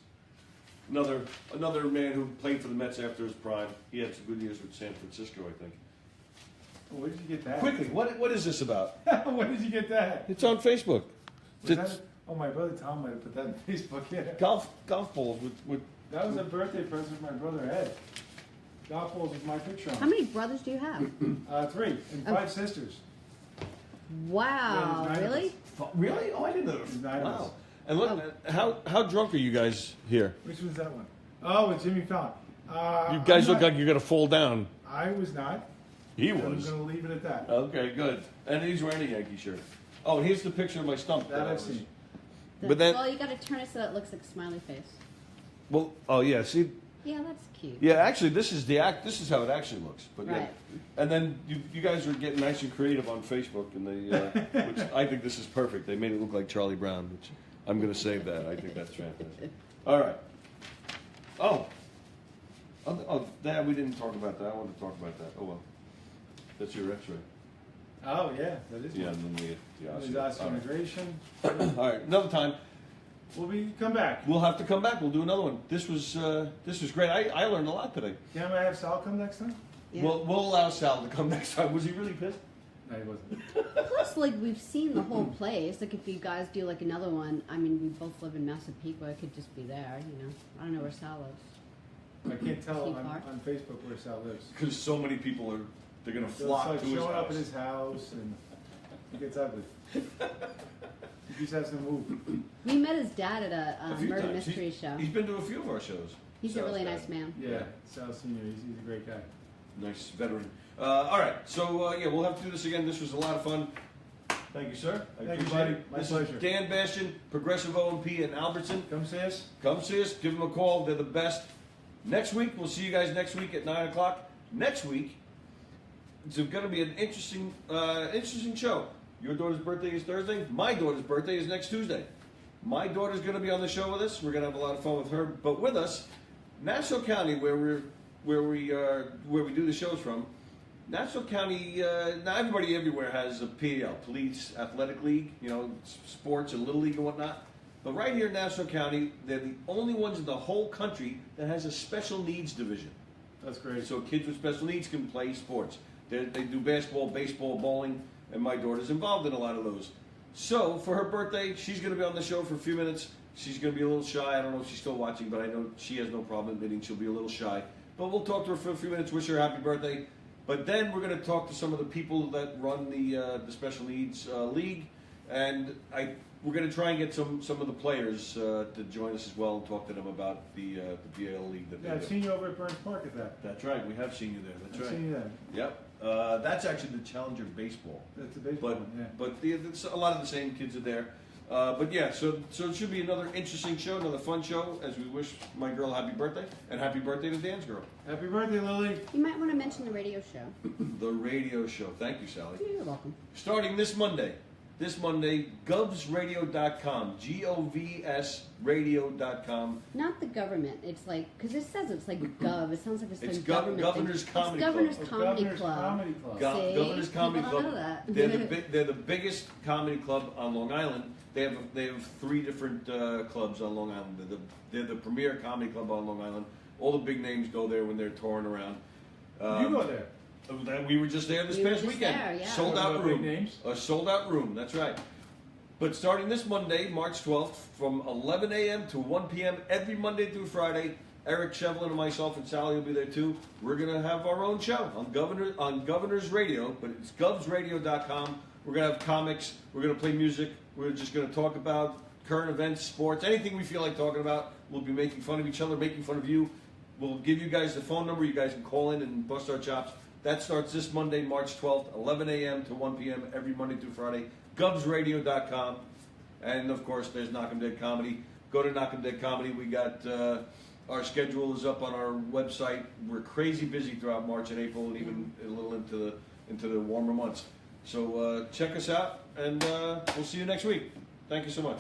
Another man who played for the Mets after his prime. He had some good years with San Francisco, I think. Oh, where did you get that? Quickly, what is this about? Where did you get that? It's on Facebook. Was that oh, my brother Tom might have put that on Facebook. Yeah. Golf balls with That was a birthday present from my brother Ed. Golf balls with my picture on. How many brothers do you have? 3 and 5 sisters. Wow, Yeah, there's 9 of really? us. Really? Oh, I didn't know. There's 9 of us. Wow. And look, how drunk are you guys here? Which was that one? Oh, it's Jimmy Fallon. You guys I'm look not- like you're gonna fall down. I was not. He I'm was. going to leave it at that. Okay, good. And he's wearing a Yankee shirt. Oh, and here's the picture of my stump. That I've seen. But then- well, you got to turn it so it looks like a smiley face. Well, oh yeah. See, Yeah, that's cute. yeah. Actually, this is This is how it actually looks. But yeah. Right. And then you guys are getting nice and creative on Facebook, and which I think this is perfect. They made it look like Charlie Brown, which I'm going to save that. I think that's fantastic. All right. Oh, Dad, we didn't talk about that. I wanted to talk about that. Oh well, that's your X-ray. Oh, yeah, that is Yeah, one. and then There's the osseous integration. All right, another time. We'll come back. We'll have to come back. We'll do another one. This was great. I learned a lot today. Can I have Sal come next time? Yeah. We'll allow Sal to come next time. Was he really pissed? No, he wasn't. Plus, like, we've seen the whole place. Like, if you guys do, like, another one, I mean, we both live in Massapequa. It could just be there, you know. I don't know where Sal lives. I can't tell Too on, far? on Facebook where Sal lives. Because so many people they're going to So flock it's to like his showing house. up at his house, and it gets ugly. He just has to move. We met his dad at A a few murder times. mystery show. He's been to a few of our shows. He's a Sal's really dad. nice man. Yeah, Sal Senior, he's a great guy. Nice veteran. All right, so yeah, we'll have to do this again. This was a lot of fun. Thank you, sir. Thank you, buddy. My this pleasure. Is Dan Bastian, Progressive O&P in Albertson. Come see us. Come see us. Give them a call. They're the best. Next week, we'll see you guys next week at 9 o'clock. Next week, it's going to be an interesting show. Your daughter's birthday is Thursday. My daughter's birthday is next Tuesday. My daughter's going to be on the show with us. We're going to have a lot of fun with her. But with us, Nassau County, where we do the shows from. Nassau County, now everybody everywhere has a PAL, Police Athletic League, sports and Little League and whatnot. But right here in Nassau County, they're the only ones in the whole country that has a special needs division. That's great. So kids with special needs can play sports. They do basketball, baseball, bowling, and my daughter's involved in a lot of those. So for her birthday, she's going to be on the show for a few minutes. She's going to be a little shy. I don't know if she's still watching, but I know she has no problem admitting she'll be a little shy. But we'll talk to her for a few minutes, wish her a happy birthday. But then we're going to talk to some of the people that run the special needs league, and we're going to try and get some of the players to join us as well and talk to them about the PAL league that they do. I've seen you over at Burns Park at that. That's right. We have seen you there. That's right. I've seen you there. Yep. That's actually the Challenger baseball. That's the baseball one, yeah. But a lot of the same kids are there. But yeah, so it should be another interesting show, another fun show, as we wish my girl happy birthday, and happy birthday to Dan's girl. Happy birthday, Lily. You might want to mention the radio show. The radio show. Thank you, Sally. You're welcome. Starting this Monday, govsradio.com, G-O-V-S radio.com. Not the government. It's like, because it says it's like Gov. It sounds like it's some government Governor's thing. Comedy It's Governor's Club. Comedy Governor's Club. Comedy Club. See? Governor's Comedy People Club. don't know that. They're the biggest comedy club on Long Island. They have 3 different clubs on Long Island. They're the premier comedy club on Long Island. All the big names go there when they're touring around. You go there. We were just there this We were past just weekend. there, yeah. Sold out Big room. names? A sold out room. That's right. But starting this Monday, March 12th, from 11 a.m. to 1 p.m. every Monday through Friday, Eric Shevlin and myself and Sally will be there too. We're going to have our own show on Governor's Radio, but it's govsradio.com. We're going to have comics. We're going to play music. We're just going to talk about current events, sports, anything we feel like talking about. We'll be making fun of each other, making fun of you. We'll give you guys the phone number. You guys can call in and bust our chops. That starts this Monday, March 12th, 11 a.m. to 1 p.m. every Monday through Friday. govsradio.com. And, of course, there's Knock 'em Dead Comedy. Go to Knock 'em Dead Comedy. We got our schedule is up on our website. We're crazy busy throughout March and April and even a little into the warmer months. So check us out, and we'll see you next week. Thank you so much.